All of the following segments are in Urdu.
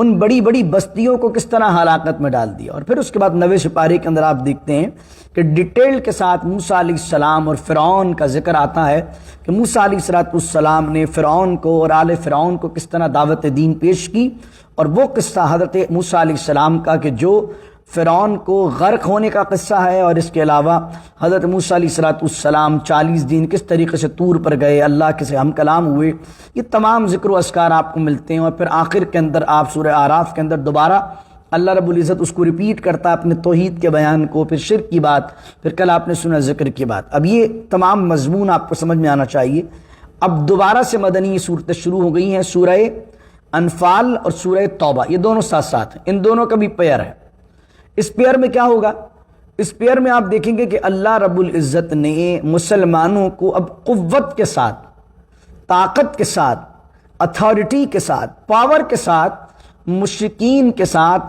ان بڑی بڑی بستیوں کو کس طرح ہلاکت میں ڈال دیا۔ اور پھر اس کے بعد 9ویں سپارے کے اندر آپ دیکھتے ہیں کہ ڈیٹیل کے ساتھ موسیٰ علیہ السلام اور فرعون کا ذکر آتا ہے کہ موسیٰ علیہ السلام نے فرعون کو اور آل فرعون کو کس طرح دعوت دین پیش کی، اور وہ قصہ حضرت موسیٰ علیہ السلام کا کہ جو فرعون کو غرق ہونے کا قصہ ہے، اور اس کے علاوہ حضرت موسیٰ علیہ السلام 40 دن کس طریقے سے طور پر گئے، اللہ کے سے ہم کلام ہوئے، یہ تمام ذکر و اذکار آپ کو ملتے ہیں۔ اور پھر آخر کے اندر آپ سورہ اعراف کے اندر دوبارہ اللہ رب العزت اس کو ریپیٹ کرتا ہے اپنے توحید کے بیان کو، پھر شرک کی بات، پھر کل آپ نے سنا ذکر کی بات۔ اب یہ تمام مضمون آپ کو سمجھ میں آنا چاہیے۔ اب دوبارہ سے مدنی صورتیں شروع ہو گئی ہیں، سورہ انفال اور سورہ توبہ، یہ دونوں ساتھ ساتھ ہیں، ان دونوں کا بھی پیئر ہے۔ اس پیئر میں کیا ہوگا؟ اس پیئر میں آپ دیکھیں گے کہ اللہ رب العزت نے مسلمانوں کو اب قوت کے ساتھ، طاقت کے ساتھ، اتھارٹی کے ساتھ، پاور کے ساتھ مشرکین کے ساتھ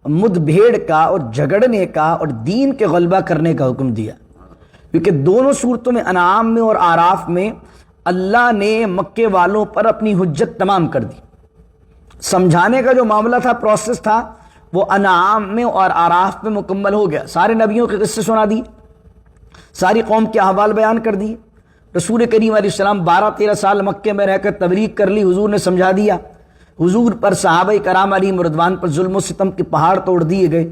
مد بھیڑ کا اور جھگڑنے کا اور دین کے غلبہ کرنے کا حکم دیا، کیونکہ دونوں صورتوں میں، انعام میں اور اعراف میں، اللہ نے مکے والوں پر اپنی حجت تمام کر دی۔ سمجھانے کا جو معاملہ تھا، پروسیس تھا، وہ انعام میں اور اعراف میں مکمل ہو گیا۔ سارے نبیوں کے قصے سنا دی، ساری قوم کے احوال بیان کر دی۔ رسول کریم علیہ السلام 12-13 سال مکے میں رہ کر تبلیغ کر لی، حضور نے سمجھا دیا۔ حضور پر صحابہ کرام علیہم رضوان پر ظلم و ستم کے پہاڑ توڑ دیے گئے،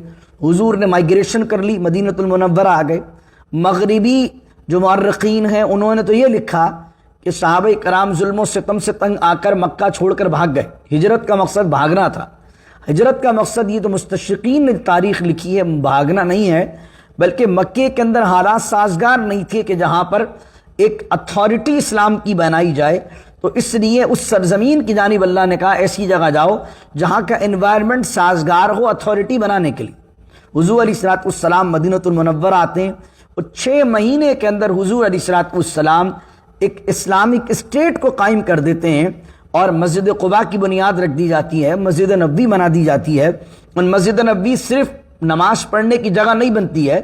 حضور نے مائگریشن کر لی، مدینہ المنورہ آ گئے۔ مغربی جو مورخین ہیں انہوں نے تو یہ لکھا کہ صحابہ کرام ظلم و ستم سے تنگ آ کر مکہ چھوڑ کر بھاگ گئے۔ ہجرت کا مقصد بھاگنا تھا، ہجرت کا مقصد، یہ تو مستشرقین نے تاریخ لکھی ہے، بھاگنا نہیں ہے، بلکہ مکے کے اندر حالات سازگار نہیں تھے کہ جہاں پر ایک اتھارٹی اسلام کی بنائی جائے، تو اس لیے اس سرزمین کی جانب اللہ نے کہا ایسی جگہ جاؤ جہاں کا انوائرمنٹ سازگار ہو اتھارٹی بنانے کے لیے۔ حضور علیہ السلام مدینہ المنورہ آتے ہیں، اور 6 مہینے کے اندر حضور علیہ السلام ایک اسلامک اسٹیٹ کو قائم کر دیتے ہیں، اور مسجد قباء کی بنیاد رکھ دی جاتی ہے، مسجد نبوی بنا دی جاتی ہے۔ اور مسجد نبوی صرف نماز پڑھنے کی جگہ نہیں بنتی ہے،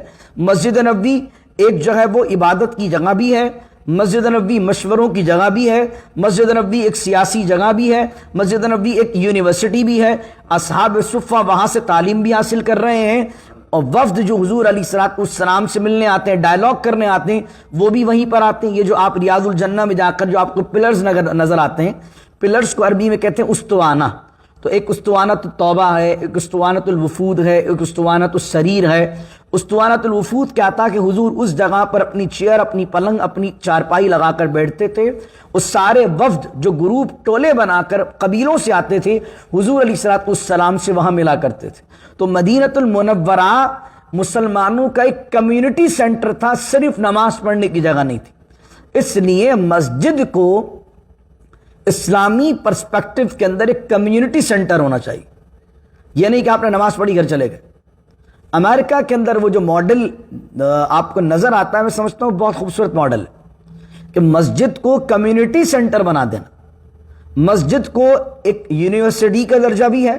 مسجد نبوی ایک جو ہے وہ عبادت کی جگہ بھی ہے، مسجد نبوی مشوروں کی جگہ بھی ہے، مسجد نبوی ایک سیاسی جگہ بھی ہے، مسجد نبوی ایک یونیورسٹی بھی ہے۔ اصحاب صفہ وہاں سے تعلیم بھی حاصل کر رہے ہیں، اور وفد جو حضور علیہ السلام سے ملنے آتے ہیں، ڈائلاگ کرنے آتے ہیں، وہ بھی وہیں پر آتے ہیں۔ یہ جو آپ ریاض الجنہ میں جا کر جو آپ کو پلرز نظر آتے ہیں، پلرز کو عربی میں کہتے ہیں استوانہ، تو ایک استوانۃ التوبہ ہے، ایک استوانۃ الوفود ہے، ایک استوانۃ السریر ہے۔ استوانۃ الوفود کیا تھا کہ حضور اس جگہ پر اپنی چیئر، اپنی پلنگ، اپنی چارپائی لگا کر بیٹھتے تھے، اس سارے وفد جو گروپ ٹولے بنا کر قبیلوں سے آتے تھے حضور علیہ السلام سے وہاں ملا کرتے تھے۔ تو مدینہ المنورہ مسلمانوں کا ایک کمیونٹی سینٹر تھا، صرف نماز پڑھنے کی جگہ نہیں تھی۔ اس لیے مسجد کو اسلامی پرسپیکٹو کے اندر ایک کمیونٹی سینٹر ہونا چاہیے، یہ نہیں کہ آپ نے نماز پڑھی گھر چلے گئے۔ امریکہ کے اندر وہ جو ماڈل آپ کو نظر آتا ہے، میں سمجھتا ہوں بہت خوبصورت ماڈل ہے کہ مسجد کو کمیونٹی سینٹر بنا دینا، مسجد کو ایک یونیورسٹی کا درجہ بھی ہے،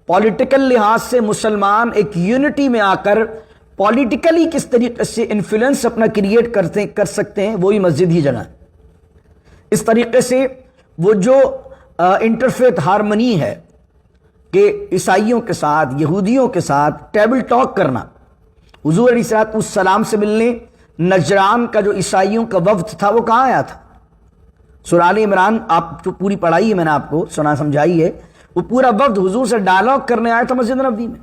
پولیٹیکل لحاظ سے مسلمان ایک یونٹی میں آ کر پولیٹیکلی کس طریقے سے انفلوئنس اپنا کریٹ کر سکتے ہیں، وہی مسجد ہی جگہ ہے۔ اس طریقے سے وہ جو انٹرفیتھ ہارمنی ہے کہ عیسائیوں کے ساتھ، یہودیوں کے ساتھ ٹیبل ٹاک کرنا، حضور علیہ السلام سے ملنے نجران کا جو عیسائیوں کا وفد تھا وہ کہاں آیا تھا؟ سورہ آل عمران آپ جو پوری پڑھائی ہے، میں نے آپ کو سمجھائی ہے، وہ پورا وفد حضور سے ڈائلاگ کرنے آیا تھا مسجد نبوی میں۔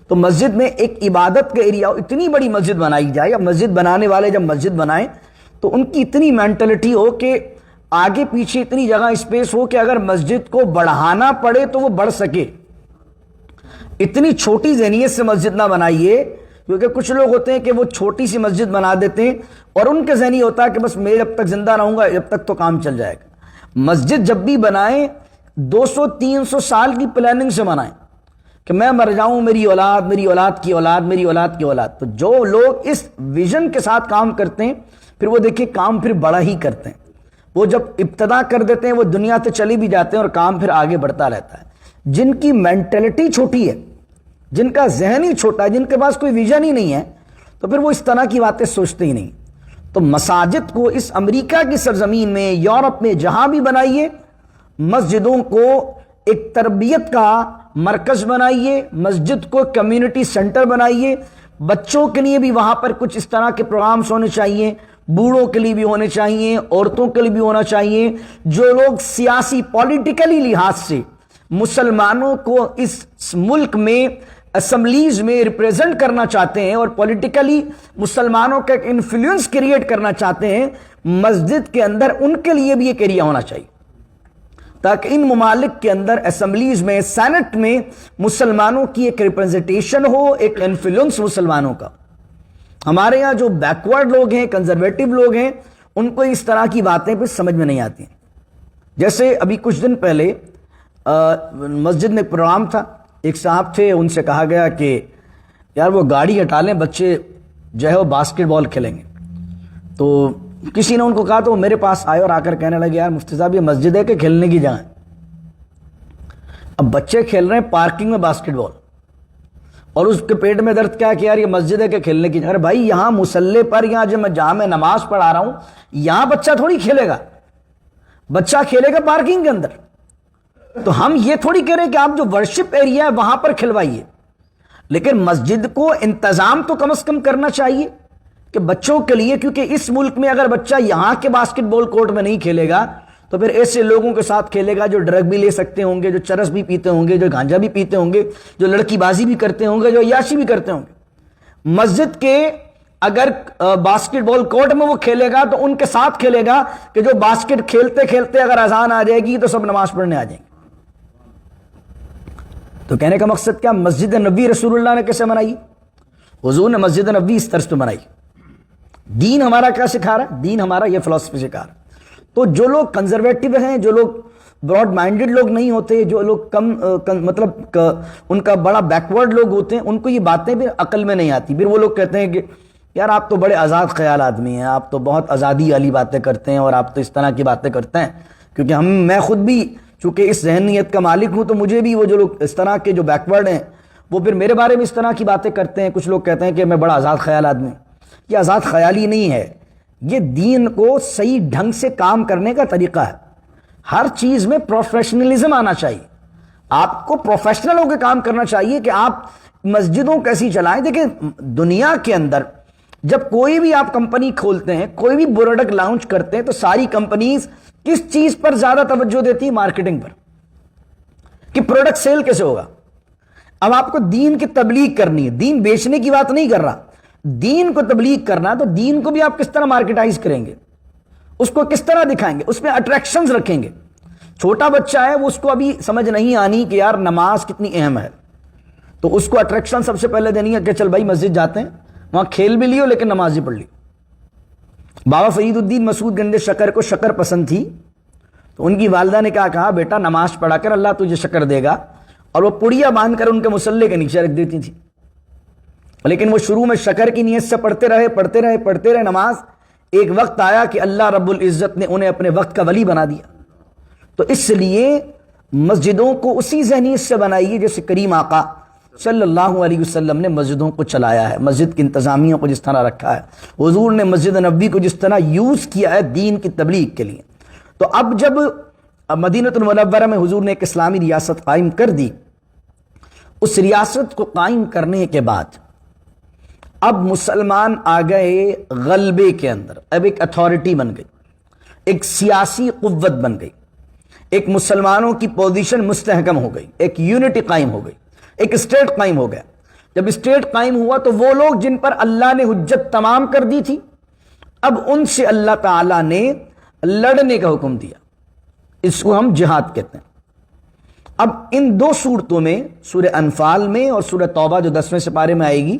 تو مسجد میں ایک عبادت کا ایریا ہو، اتنی بڑی مسجد بنائی جائے، یا مسجد بنانے والے جب مسجد بنائیں تو ان کی اتنی مینٹلٹی ہو کہ آگے پیچھے اتنی جگہ اسپیس ہو کہ اگر مسجد کو بڑھانا پڑے تو وہ بڑھ سکے۔ اتنی چھوٹی ذہنیت سے مسجد نہ بنائیے، کیونکہ کچھ لوگ ہوتے ہیں کہ وہ چھوٹی سی مسجد بنا دیتے ہیں اور ان کے ذہنی ہوتا ہے کہ بس میں جب تک زندہ رہوں گا جب تک تو کام چل جائے گا۔ مسجد جب بھی بنائیں 200-300 سال کی پلاننگ سے بنائیں کہ میں مر جاؤں، میری اولاد، میری اولاد کی اولاد، میری اولاد کی اولاد۔ تو جو لوگ اس ویژن کے ساتھ کام کرتے ہیں پھر وہ دیکھیں کام پھر بڑا ہی کرتے ہیں۔ وہ جب ابتدا کر دیتے ہیں وہ دنیا سے چلی بھی جاتے ہیں اور کام پھر آگے بڑھتا رہتا ہے۔ جن کی مینٹلٹی چھوٹی ہے، جن کا ذہن ہی چھوٹا ہے، جن کے پاس کوئی ویژن ہی نہیں ہے، تو پھر وہ اس طرح کی باتیں سوچتے ہی نہیں۔ تو مساجد کو اس امریکہ کی سرزمین میں، یورپ میں، جہاں بھی بنائیے، مسجدوں کو ایک تربیت کا مرکز بنائیے، مسجد کو کمیونٹی سینٹر بنائیے، بچوں کے لیے بھی وہاں پر کچھ اس طرح کے پروگرامز ہونے چاہیے، بوڑھوں کے لیے بھی ہونے چاہیے، عورتوں کے لیے بھی ہونا چاہیے، جو لوگ سیاسی پولیٹیکلی لحاظ سے مسلمانوں کو اس ملک میں اسمبلیز میں ریپریزنٹ کرنا چاہتے ہیں اور پولیٹیکلی مسلمانوں کا ایک انفلوئنس کریٹ کرنا چاہتے ہیں، مسجد کے اندر ان کے لیے بھی ایک ایریا ہونا چاہیے، تاکہ ان ممالک کے اندر اسمبلیز میں، سینٹ میں مسلمانوں کی ایک ریپرزنٹیشن ہو، ایک انفلوئنس مسلمانوں کا۔ ہمارے ہاں جو بیکورڈ لوگ ہیں، کنزرویٹو لوگ ہیں، ان کو اس طرح کی باتیں پہ سمجھ میں نہیں آتی ہیں۔ جیسے ابھی کچھ دن پہلے مسجد میں پروگرام تھا، ایک صاحب تھے، ان سے کہا گیا کہ یار وہ گاڑی ہٹا لیں، بچے جو ہے وہ باسکٹ بال کھیلیں گے۔ تو کسی نے ان کو کہا تو وہ میرے پاس آئے اور آ کر کہنے لگے یار مفتی صاحب یہ مسجد ہے کہ کھیلنے کی جگہ ہے؟ اب بچے کھیل رہے ہیں پارکنگ میں باسکٹ بال، اور اس کے پیٹ میں درد کیا کہ یار یہ مسجد ہے کہ کھیلنے کی جگہ؟ ارے بھائی یہاں مصلی پر، یہاں جہاں میں نماز پڑھا رہا ہوں، یہاں بچہ تھوڑی کھیلے گا، بچہ کھیلے گا پارکنگ کے اندر۔ تو ہم یہ تھوڑی کہہ رہے ہیں کہ آپ جو ورشپ ایریا ہے وہاں پر کھلوائیے، لیکن مسجد کو انتظام تو کم از کم کرنا چاہیے کہ بچوں کے لیے، کیونکہ اس ملک میں اگر بچہ یہاں کے باسکٹ بال کورٹ میں نہیں کھیلے گا تو پھر ایسے لوگوں کے ساتھ کھیلے گا جو ڈرگ بھی لے سکتے ہوں گے، جو چرس بھی پیتے ہوں گے، جو گانجا بھی پیتے ہوں گے، جو لڑکی بازی بھی کرتے ہوں گے، جو عیاشی بھی کرتے ہوں گے۔ مسجد کے اگر باسکٹ بال کورٹ میں وہ کھیلے گا تو ان کے ساتھ کھیلے گا کہ جو باسکٹ کھیلتے کھیلتے اگر اذان آ جائے گی تو سب نماز پڑھنے آ جائیں گے۔ تو کہنے کا مقصد کیا، مسجد نبوی رسول اللہ نے کیسے بنائی؟ حضور نے مسجد نبوی اس طرز پہ بنائی۔ دین ہمارا کیا سکھا رہا ہے؟ دین ہمارا یہ فلسفی سکھا رہا ہے۔ تو جو لوگ کنزرویٹو ہیں، جو لوگ براڈ مائنڈڈ لوگ نہیں ہوتے، جو لوگ مطلب ان کا بڑا بیکورڈ لوگ ہوتے ہیں، ان کو یہ باتیں بھی عقل میں نہیں آتی۔ پھر وہ لوگ کہتے ہیں کہ یار آپ تو بڑے آزاد خیال آدمی ہیں، آپ تو بہت آزادی والی باتیں کرتے ہیں اور آپ تو اس طرح کی باتیں کرتے ہیں۔ کیونکہ میں خود بھی چونکہ اس ذہنیت کا مالک ہوں، تو مجھے بھی وہ جو لوگ اس طرح کے جو بیکورڈ ہیں وہ پھر میرے بارے میں اس طرح کی باتیں کرتے ہیں۔ کچھ لوگ کہتے ہیں کہ میں بڑا آزاد خیال آدمی ہوں۔ یہ آزاد خیالی نہیں ہے، یہ دین کو صحیح ڈھنگ سے کام کرنے کا طریقہ ہے۔ ہر چیز میں پروفیشنلزم آنا چاہیے، آپ کو پروفیشنل ہو کے کام کرنا چاہیے کہ آپ مسجدوں کیسی چلائیں۔ دیکھیں دنیا کے اندر جب کوئی بھی آپ کمپنی کھولتے ہیں، کوئی بھی پروڈکٹ لانچ کرتے ہیں، تو ساری کمپنیز کس چیز پر زیادہ توجہ دیتی ہے؟ مارکیٹنگ پر، کہ پروڈکٹ سیل کیسے ہوگا۔ اب آپ کو دین کی تبلیغ کرنی ہے، دین بیچنے کی بات نہیں کر رہا، دین کو تبلیغ کرنا، تو دین کو بھی آپ کس طرح مارکیٹائز کریں گے، اس کو کس طرح دکھائیں گے، اس میں اٹریکشنز رکھیں گے۔ چھوٹا بچہ ہے، وہ اس کو ابھی سمجھ نہیں آنی کہ یار نماز کتنی اہم ہے، تو اس کو اٹریکشن سب سے پہلے دینی ہے کہ چل بھائی مسجد جاتے ہیں، وہاں کھیل بھی لیو لیکن نماز بھی پڑھ لی۔ بابا فرید الدین مسعود گنج شکر کو شکر پسند تھی، تو ان کی والدہ نے کیا کہا، بیٹا نماز پڑھا کر اللہ تجھے شکر دے گا، اور وہ پڑیا باندھ کر ان کے مصلی کے نیچے رکھ دیتی تھی۔ لیکن وہ شروع میں شکر کی نیت سے پڑھتے رہے نماز۔ ایک وقت آیا کہ اللہ رب العزت نے انہیں اپنے وقت کا ولی بنا دیا۔ تو اس لیے مسجدوں کو اسی ذہنیت سے بنائیے جیسے کریم آقا صلی اللہ علیہ وسلم نے مسجدوں کو چلایا ہے، مسجد کی انتظامیہ کو جس طرح رکھا ہے، حضور نے مسجد نبوی کو جس طرح یوز کیا ہے دین کی تبلیغ کے لیے۔ تو اب جب مدینہ المنورہ میں حضور نے ایک اسلامی ریاست قائم کر دی، اس ریاست کو قائم کرنے کے بعد اب مسلمان آ گئے غلبے کے اندر، اب ایک اتھارٹی بن گئی، ایک سیاسی قوت بن گئی، ایک مسلمانوں کی پوزیشن مستحکم ہو گئی، ایک یونٹی قائم ہو گئی، ایک اسٹیٹ قائم ہو گیا۔ جب اسٹیٹ قائم ہوا تو وہ لوگ جن پر اللہ نے حجت تمام کر دی تھی، اب ان سے اللہ تعالیٰ نے لڑنے کا حکم دیا، اس کو ہم جہاد کہتے ہیں۔ اب ان دو صورتوں میں، سورہ انفال میں اور سورہ توبہ جو 10ویں سپارے میں آئے گی،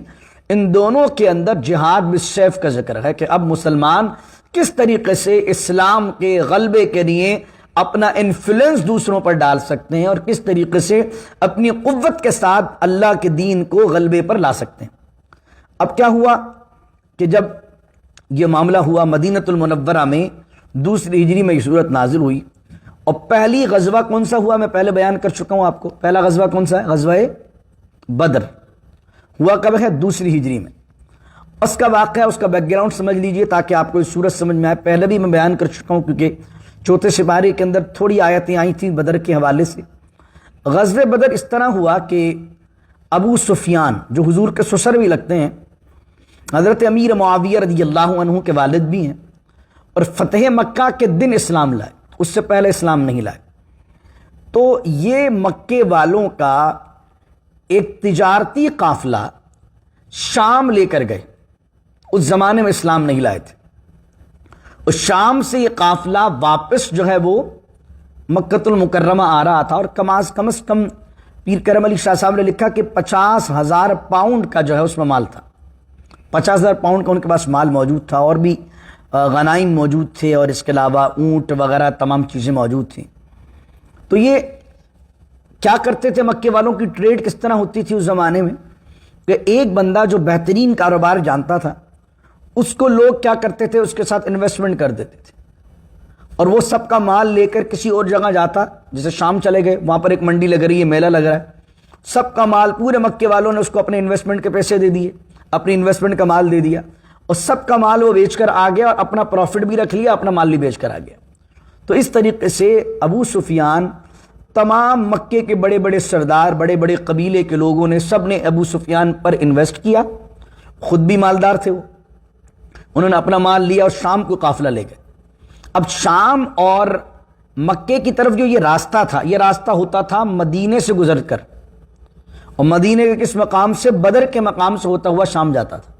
ان دونوں کے اندر جہاد بالسیف کا ذکر ہے کہ اب مسلمان کس طریقے سے اسلام کے غلبے کے لیے اپنا انفلوئنس دوسروں پر ڈال سکتے ہیں اور کس طریقے سے اپنی قوت کے ساتھ اللہ کے دین کو غلبے پر لا سکتے ہیں۔ اب کیا ہوا کہ جب یہ معاملہ ہوا مدینہ المنورہ میں 2 ہجری میں یہ صورت نازل ہوئی، اور پہلی غزوہ کون سا ہوا میں پہلے بیان کر چکا ہوں آپ کو۔ پہلا غزوہ کون سا ہے؟ غزوہ بدر ہوا کب ہے؟ 2 ہجری میں۔ اس کا واقعہ، اس کا بیک گراؤنڈ سمجھ لیجئے تاکہ آپ کو اس صورت سمجھ میں آئے۔ پہلے بھی میں بیان کر چکا ہوں کیونکہ 4 سپارے کے اندر تھوڑی آیتیں آئی تھیں بدر کے حوالے سے۔ غزوہ بدر اس طرح ہوا کہ ابو سفیان جو حضور کے سسر بھی لگتے ہیں، حضرت امیر معاویہ رضی اللہ عنہ کے والد بھی ہیں، اور فتح مکہ کے دن اسلام لائے، اس سے پہلے اسلام نہیں لائے. تو یہ مکے والوں کا ایک تجارتی قافلہ شام لے کر گئے. اس زمانے میں اسلام نہیں لائے تھے. اور شام سے یہ قافلہ واپس جو ہے وہ مکۃ المکرمہ آ رہا تھا، اور کم از کم پیر کرم علی شاہ صاحب نے لکھا کہ 50,000 پاؤنڈ کا جو ہے اس میں مال تھا. 50,000 پاؤنڈ کا ان کے پاس مال موجود تھا، اور بھی غنائم موجود تھے، اور اس کے علاوہ اونٹ وغیرہ تمام چیزیں موجود تھیں. تو یہ کیا کرتے تھے، مکے والوں کی ٹریڈ کس طرح ہوتی تھی اس زمانے میں کہ ایک بندہ جو بہترین کاروبار جانتا تھا اس کو لوگ کیا کرتے تھے، اس کے ساتھ انویسٹمنٹ کر دیتے تھے، اور وہ سب کا مال لے کر کسی اور جگہ جاتا. جیسے شام چلے گئے، وہاں پر ایک منڈی لگ رہی ہے، میلہ لگ رہا ہے، سب کا مال پورے مکے والوں نے اس کو اپنے انویسٹمنٹ کے پیسے دے دیے، اپنی انویسٹمنٹ کا مال دے دیا، اور سب کا مال وہ بیچ کر آ گیا، اور اپنا پروفٹ بھی رکھ لیا، اپنا مال بھی بیچ کر آ گیا. تو اس طریقے سے ابو سفیان، تمام مکے کے بڑے بڑے سردار، بڑے بڑے قبیلے کے لوگوں نے سب نے ابو سفیان پر انویسٹ کیا. خود بھی مالدار تھے، وہ انہوں نے اپنا مال لیا اور شام کو قافلہ لے گئے. اب شام اور مکے کی طرف جو یہ راستہ تھا، یہ راستہ ہوتا تھا مدینے سے گزر کر، اور مدینے کے کس مقام سے، بدر کے مقام سے ہوتا ہوا شام جاتا تھا.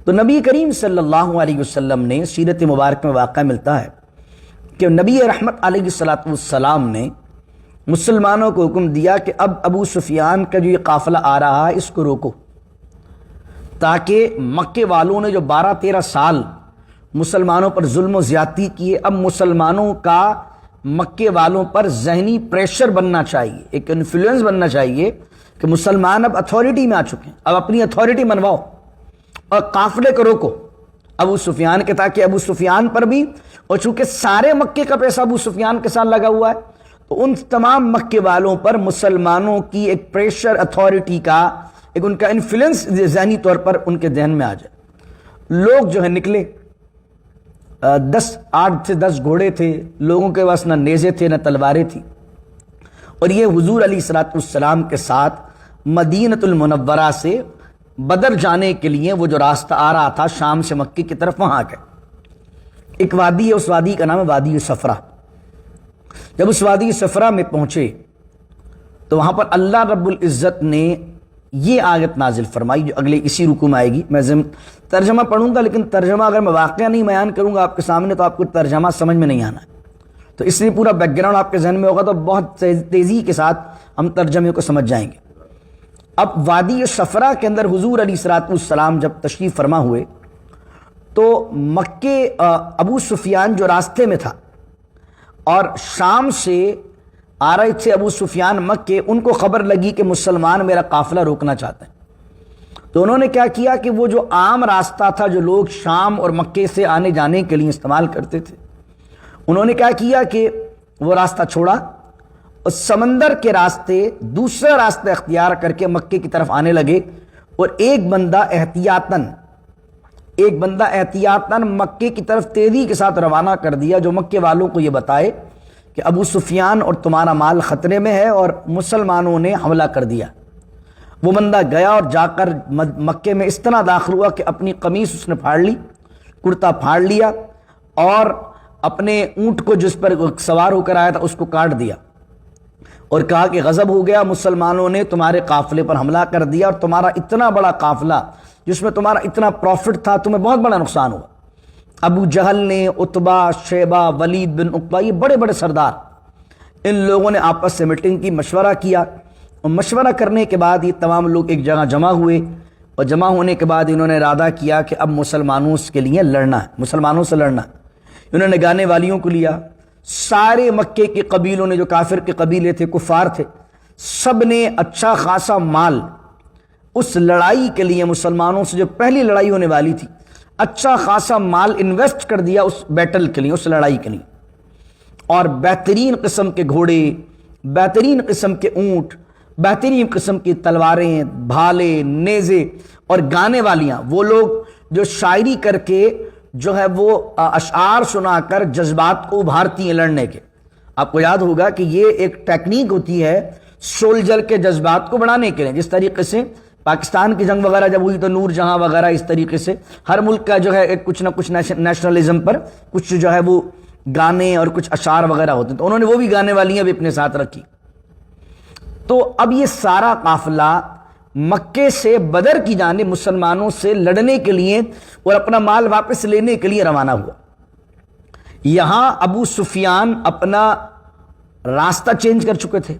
تو نبی کریم صلی اللہ علیہ وسلم نے سیرت مبارک میں واقعہ ملتا ہے کہ نبی رحمت علیہ الصلوۃ والسلام نے مسلمانوں کو حکم دیا کہ اب ابو سفیان کا جو یہ قافلہ آ رہا ہے اس کو روکو، تاکہ مکے والوں نے جو 12-13 سال مسلمانوں پر ظلم و زیادتی کیے، اب مسلمانوں کا مکے والوں پر ذہنی پریشر بننا چاہیے، ایک انفلوئنس بننا چاہیے کہ مسلمان اب اتھارٹی میں آ چکے ہیں، اب اپنی اتھارٹی منواؤ اور قافلے کو روکو ابو سفیان کے، تاکہ ابو سفیان پر بھی، اور چونکہ سارے مکے کا پیسہ ابو سفیان کے ساتھ لگا ہوا ہے، تو ان تمام مکے والوں پر مسلمانوں کی ایک پریشر، اتھارٹی کا ایک ان کا انفلوئنس ذہنی طور پر ان کے ذہن میں آ جائے. لوگ جو ہے نکلے، 8 سے 10 گھوڑے تھے، لوگوں کے پاس نہ نیزے تھے نہ تلواریں تھیں، اور یہ حضور علیہ الصلوۃ والسلام کے ساتھ مدینۃ المنورہ سے بدر جانے کے لیے وہ جو راستہ آ رہا تھا شام سے مکے کی طرف، وہاں گئے. ایک وادی ہے، اس وادی کا نام ہے وادی صفرا. جب اس وادی صفرا میں پہنچے تو وہاں پر اللہ رب العزت نے یہ آیت نازل فرمائی جو اگلے اسی رکوع میں آئے گی. میں ترجمہ پڑھوں گا، لیکن ترجمہ اگر میں واقعہ نہیں بیان کروں گا آپ کے سامنے تو آپ کو ترجمہ سمجھ میں نہیں آنا ہے. تو اس لیے پورا بیک گراؤنڈ آپ کے ذہن میں ہوگا تو بہت تیزی کے ساتھ ہم ترجمے کو سمجھ جائیں گے. اب وادی صفرا کے اندر حضور علیہ الصلوۃ والسلام جب تشریف فرما ہوئے تو مکے ابو سفیان جو راستے میں تھا اور شام سے آ رہے تھے ابو سفیان مکے، ان کو خبر لگی کہ مسلمان میرا قافلہ روکنا چاہتے ہیں. تو انہوں نے کیا کیا کہ وہ جو عام راستہ تھا جو لوگ شام اور مکے سے آنے جانے کے لیے استعمال کرتے تھے، انہوں نے کیا کیا کہ وہ راستہ چھوڑا اور سمندر کے راستے دوسرا راستہ اختیار کر کے مکے کی طرف آنے لگے. اور ایک بندہ احتیاطاً مکے کی طرف تیزی کے ساتھ روانہ کر دیا، جو مکے والوں کو یہ بتائے کہ ابو سفیان اور تمہارا مال خطرے میں ہے اور مسلمانوں نے حملہ کر دیا. وہ بندہ گیا اور جا کر مکے میں اس طرح داخل ہوا کہ اپنی قمیص اس نے پھاڑ لی، کرتا پھاڑ لیا، اور اپنے اونٹ کو جس پر سوار ہو کر آیا تھا اس کو کاٹ دیا، اور کہا کہ غضب ہو گیا، مسلمانوں نے تمہارے قافلے پر حملہ کر دیا، اور تمہارا اتنا بڑا قافلہ جس میں تمہارا اتنا پروفٹ تھا، تمہیں بہت بڑا نقصان ہوا. ابو جہل نے، عتبہ، شیبہ، ولید بن عقبہ، یہ بڑے بڑے سردار، ان لوگوں نے آپس سے میٹنگ کی، مشورہ کیا، اور مشورہ کرنے کے بعد یہ تمام لوگ ایک جگہ جمع ہوئے، اور جمع ہونے کے بعد انہوں نے ارادہ کیا کہ اب مسلمانوں کے لیے لڑنا ہے، مسلمانوں سے لڑنا ہے. انہوں نے گانے والیوں کو لیا، سارے مکے کے قبیلوں نے، جو کافر کے قبیلے تھے، کفار تھے، سب نے اچھا خاصا مال اس لڑائی کے لیے، مسلمانوں سے جو پہلی لڑائی ہونے والی تھی، اچھا خاصا مال انویسٹ کر دیا اس بیٹل کے لیے، اس لڑائی کے لیے. اور بہترین قسم کے گھوڑے، بہترین قسم کے اونٹ، بہترین قسم کی تلواریں، بھالے، نیزے اور گانے والیاں، وہ لوگ جو شاعری کر کے جو ہے وہ اشعار سنا کر جذبات کو ابھارتی ہیں لڑنے کے. آپ کو یاد ہوگا کہ یہ ایک ٹیکنیک ہوتی ہے سولجر کے جذبات کو بڑھانے کے لیے. جس طریقے سے پاکستان کی جنگ وغیرہ جب ہوئی تو نور جہاں وغیرہ اس طریقے سے ہر ملک کا جو ہے ایک کچھ نہ کچھ نیشنلزم پر کچھ جو ہے وہ گانے اور کچھ اشعار وغیرہ ہوتے ہیں، تو انہوں نے وہ بھی گانے والیاں بھی اپنے ساتھ رکھی. تو اب یہ سارا قافلہ مکے سے بدر کی جانب مسلمانوں سے لڑنے کے لیے اور اپنا مال واپس لینے کے لیے روانہ ہوا. یہاں ابو سفیان اپنا راستہ چینج کر چکے تھے،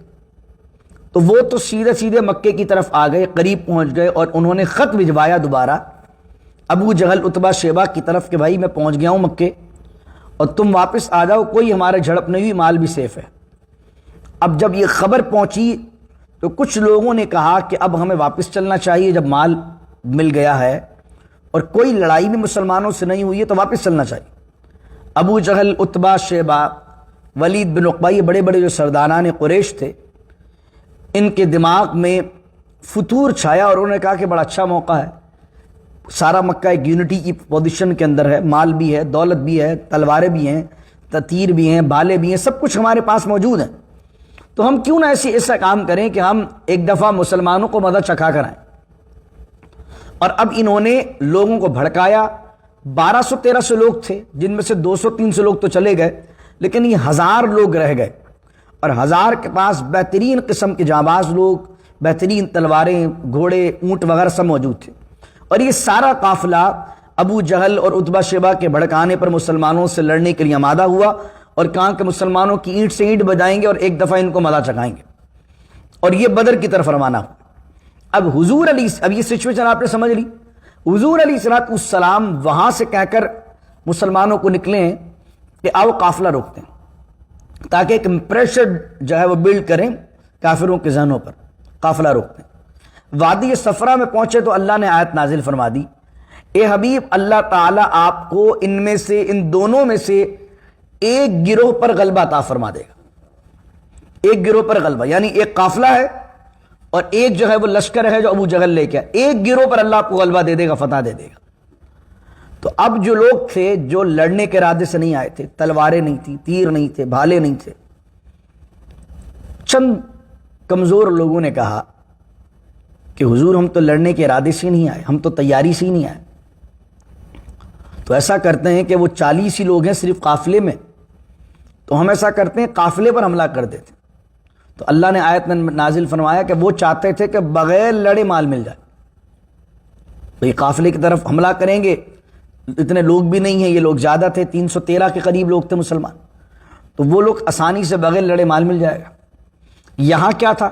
تو وہ تو سیدھے مکے کی طرف آ گئے، قریب پہنچ گئے، اور انہوں نے خط بھجوایا دوبارہ ابو جہل عتبہ شیبہ کی طرف کہ بھائی میں پہنچ گیا ہوں مکے اور تم واپس آ جاؤ، کوئی ہمارے جھڑپ نہیں ہوئی، مال بھی سیف ہے. اب جب یہ خبر پہنچی تو کچھ لوگوں نے کہا کہ اب ہمیں واپس چلنا چاہیے، جب مال مل گیا ہے اور کوئی لڑائی بھی مسلمانوں سے نہیں ہوئی ہے تو واپس چلنا چاہیے. ابو جہل، عتبہ، شیبہ، ولید بن عقبہ، یہ بڑے بڑے جو سرداران قریش تھے، ان کے دماغ میں فتور چھایا اور انہوں نے کہا کہ بڑا اچھا موقع ہے، سارا مکہ ایک یونٹی کی پوزیشن کے اندر ہے، مال بھی ہے، دولت بھی ہے، تلواریں بھی ہیں، تیر بھی ہیں، بھالے بھی ہیں، سب کچھ ہمارے پاس موجود ہیں، تو ہم کیوں نہ ایسا کام کریں کہ ہم ایک دفعہ مسلمانوں کو مدد چکھا کر آئیں. اور اب انہوں نے لوگوں کو بھڑکایا. 1200-1300 لوگ تھے، جن میں سے 200-300 لوگ تو چلے گئے، لیکن یہ 1000 لوگ رہ گئے، اور 1000 کے پاس بہترین قسم کے جانباز لوگ، بہترین تلواریں، گھوڑے، اونٹ وغیرہ سب موجود تھے. اور یہ سارا قافلہ ابو جہل اور عتبہ شیبہ کے بھڑکانے پر مسلمانوں سے لڑنے کے لیے آمادہ ہوا، اور کہا کہ مسلمانوں کی اینٹ سے اینٹ بجائیں گے اور ایک دفعہ ان کو ملا چکھائیں گے، اور یہ بدر کی طرف روانہ ہوا. اب حضور علیہ، اب یہ سچویشن آپ نے سمجھ لی. حضور علیہ السلام وہاں سے کہہ کر مسلمانوں کو نکلے ہیں کہ آؤ قافلہ روکتے ہیں، تاکہ ایک پریشر جو ہے وہ بلڈ کریں کافروں کے ذہنوں پر. قافلہ روکتے ہیں. وادی صفرا میں پہنچے تو اللہ نے آیت نازل فرما دی، اے حبیب، اللہ تعالیٰ آپ کو ان میں سے، ان دونوں میں سے ایک گروہ پر غلبہ عطا فرما دے گا. ایک گروہ پر غلبہ، یعنی ایک قافلہ ہے اور ایک جو ہے وہ لشکر ہے جو ابو جہل لے کے آئے، ایک گروہ پر اللہ آپ کو غلبہ دے دے گا، فتح دے دے گا. تو اب جو لوگ تھے جو لڑنے کے ارادے سے نہیں آئے تھے، تلواریں نہیں تھی، تیر نہیں تھے، بھالے نہیں تھے، چند کمزور لوگوں نے کہا کہ حضور ہم تو لڑنے کے ارادے سے نہیں آئے، ہم تو تیاری سے ہی نہیں آئے. تو ایسا کرتے ہیں کہ وہ 40 ہی لوگ ہیں صرف قافلے میں، تو ہم ایسا کرتے ہیں قافلے پر حملہ کر دیتے. تو اللہ نے آیت نازل فرمایا کہ وہ چاہتے تھے کہ بغیر لڑے مال مل جائے. تو یہ قافلے کی طرف حملہ کریں گے، اتنے لوگ بھی نہیں ہیں، یہ لوگ زیادہ تھے، 313 کے قریب لوگ تھے مسلمان، تو وہ لوگ آسانی سے بغیر لڑے مال مل جائے گا. یہاں کیا تھا؟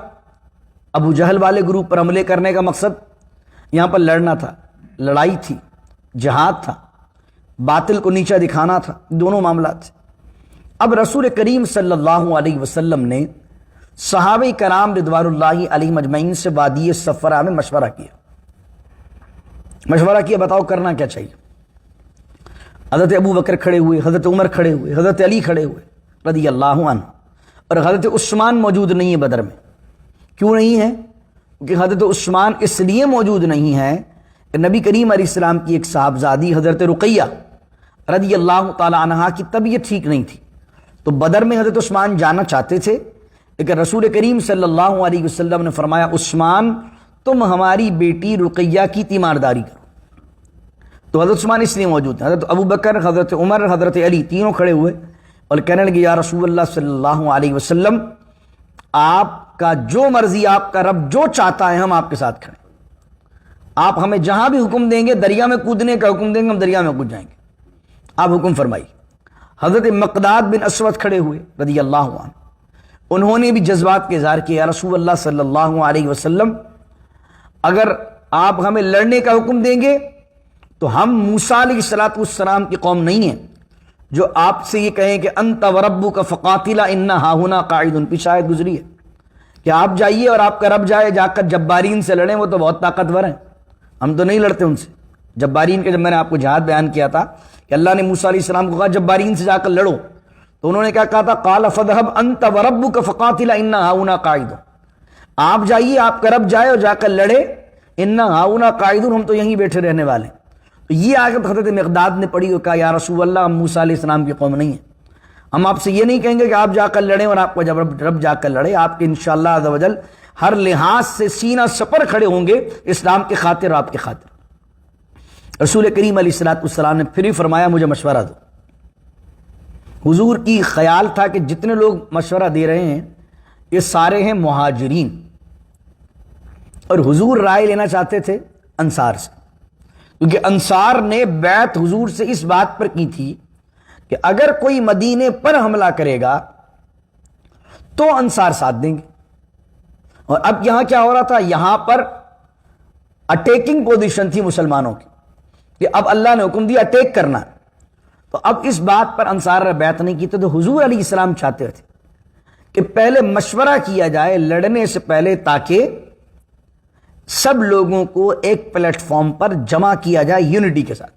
ابو جہل والے گروپ پر حملے کرنے کا مقصد یہاں پر لڑنا تھا، لڑائی تھی، جہاد تھا، باطل کو نیچا دکھانا تھا، دونوں معاملات تھے. اب رسول کریم صلی اللہ علیہ وسلم نے صحابہ کرام رضوان اللہ علیہم اجمعین سے وادی صفرا میں مشورہ کیا، بتاؤ کرنا کیا چاہیے. حضرت ابو بکر کھڑے ہوئے، حضرت عمر کھڑے ہوئے، حضرت علی کھڑے ہوئے رضی اللہ عنہ، اور حضرت عثمان موجود نہیں ہے بدر میں. کیوں نہیں ہے؟ کیونکہ حضرت عثمان اس لیے موجود نہیں ہے کہ نبی کریم علیہ السلام کی ایک صاحبزادی حضرت رقیہ رضی اللہ تعالی عنہا کی طبیعت ٹھیک نہیں تھی، تو بدر میں حضرت عثمان جانا چاہتے تھے، لیکن رسول کریم صلی اللہ علیہ وسلم نے فرمایا عثمان تم ہماری بیٹی رقیہ کی تیمارداری کرو. تو حضرت عثمان اس لیے موجود ہیں. حضرت ابو بکر، حضرت عمر، حضرت علی تینوں کھڑے ہوئے اور کہنے لگے یا رسول اللہ صلی اللہ علیہ وسلم، آپ کا جو مرضی، آپ کا رب جو چاہتا ہے ہم آپ کے ساتھ کھڑے. آپ ہمیں جہاں بھی حکم دیں گے، دریا میں کودنے کا حکم دیں گے، ہم دریا میں کود جائیں گے، آپ حکم فرمائیے. حضرت مقداد بن اسود کھڑے ہوئے رضی اللہ عنہ، انہوں نے بھی جذبات کے اظہار کیا، یا رسول اللہ صلی اللہ علیہ وسلم، اگر آپ ہمیں لڑنے کا حکم دیں گے تو ہم موسیٰ علیہ السلام کی قوم نہیں ہیں جو آپ سے یہ کہیں کہ انت وربک فقاتلا انا ہاہنا قاعدون. پیچھے آیت گزری ہے کہ آپ جائیے اور آپ کا رب جائے، جا کر جبارین سے لڑیں، وہ تو بہت طاقتور ہیں، ہم تو نہیں لڑتے ان سے. جبارین کے جب میں نے آپ کو جہاد بیان کیا تھا کہ اللہ نے موسیٰ علیہ السلام کو کہا جبارین سے جا کر لڑو، تو انہوں نے کیا کہا تھا؟ قال فذهب انت وربک فقاتلا انا ہاہنا قاعدون. آپ جائیے، آپ کا رب جائے اور جا کر لڑے، انا ہاہنا قاعدون، ہم تو یہیں بیٹھے رہنے والے ہیں. تو یہ آیت حضرت مقداد نے پڑھی اور کہا یا رسول اللہ ہم موسیٰ علیہ السلام کی قوم نہیں ہیں، ہم آپ سے یہ نہیں کہیں گے کہ آپ جا کر لڑیں اور آپ کو جب رب جا کر لڑے، آپ کے انشاءاللہ عز و جل ہر لحاظ سے سینہ سپر کھڑے ہوں گے اسلام کے خاطر اور آپ کے خاطر۔ رسول کریم علیہ الصلوۃ والسلام نے پھر ہی فرمایا مجھے مشورہ دو۔ حضور کی خیال تھا کہ جتنے لوگ مشورہ دے رہے ہیں یہ سارے ہیں مہاجرین، اور حضور رائے لینا چاہتے تھے انصار سے، کیونکہ انصار نے بیعت حضور سے اس بات پر کی تھی کہ اگر کوئی مدینے پر حملہ کرے گا تو انصار ساتھ دیں گے۔ اور اب یہاں کیا ہو رہا تھا، یہاں پر اٹیکنگ پوزیشن تھی مسلمانوں کی کہ اب اللہ نے حکم دیا اٹیک کرنا، تو اب اس بات پر انصار نے بیعت نہیں کی تو حضور علیہ السلام چاہتے تھے کہ پہلے مشورہ کیا جائے لڑنے سے پہلے، تاکہ سب لوگوں کو ایک پلیٹ فارم پر جمع کیا جائے یونٹی کے ساتھ۔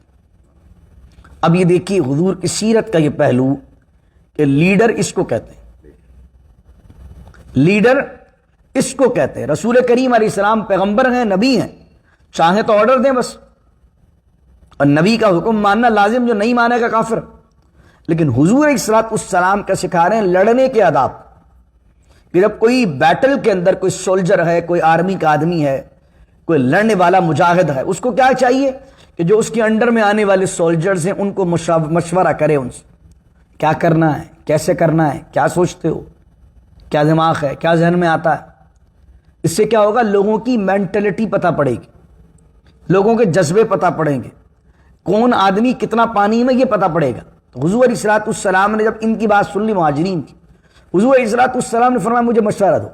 اب یہ دیکھیے حضور کی سیرت کا یہ پہلو کہ لیڈر اس کو کہتے ہیں، لیڈر اس کو کہتے ہیں۔ رسول کریم علیہ السلام پیغمبر ہیں، نبی ہیں، چاہیں تو آرڈر دیں بس، اور نبی کا حکم ماننا لازم، جو نہیں مانے گا کافر۔ لیکن حضور علیہ السلام کا سکھا رہے ہیں لڑنے کے آداب، کہ جب کوئی بیٹل کے اندر کوئی سولجر ہے، کوئی آرمی کا آدمی ہے، کوئی لڑنے والا مجاہد ہے، اس کو کیا چاہیے کہ جو اس کے انڈر میں آنے والے سولجرز ہیں ان کو مشورہ کرے، ان سے کیا کرنا ہے، کیسے کرنا ہے، کیا سوچتے ہو، کیا دماغ ہے، کیا ذہن میں آتا ہے۔ اس سے کیا ہوگا، لوگوں کی مینٹلٹی پتہ پڑے گی، لوگوں کے جذبے پتہ پڑیں گے، کون آدمی کتنا پانی میں یہ پتہ پڑے گا۔ تو حضور علیہ السلام نے جب ان کی بات سن لی مہاجرین کی، حضور علیہ السلام نے فرمایا مجھے مشورہ دو۔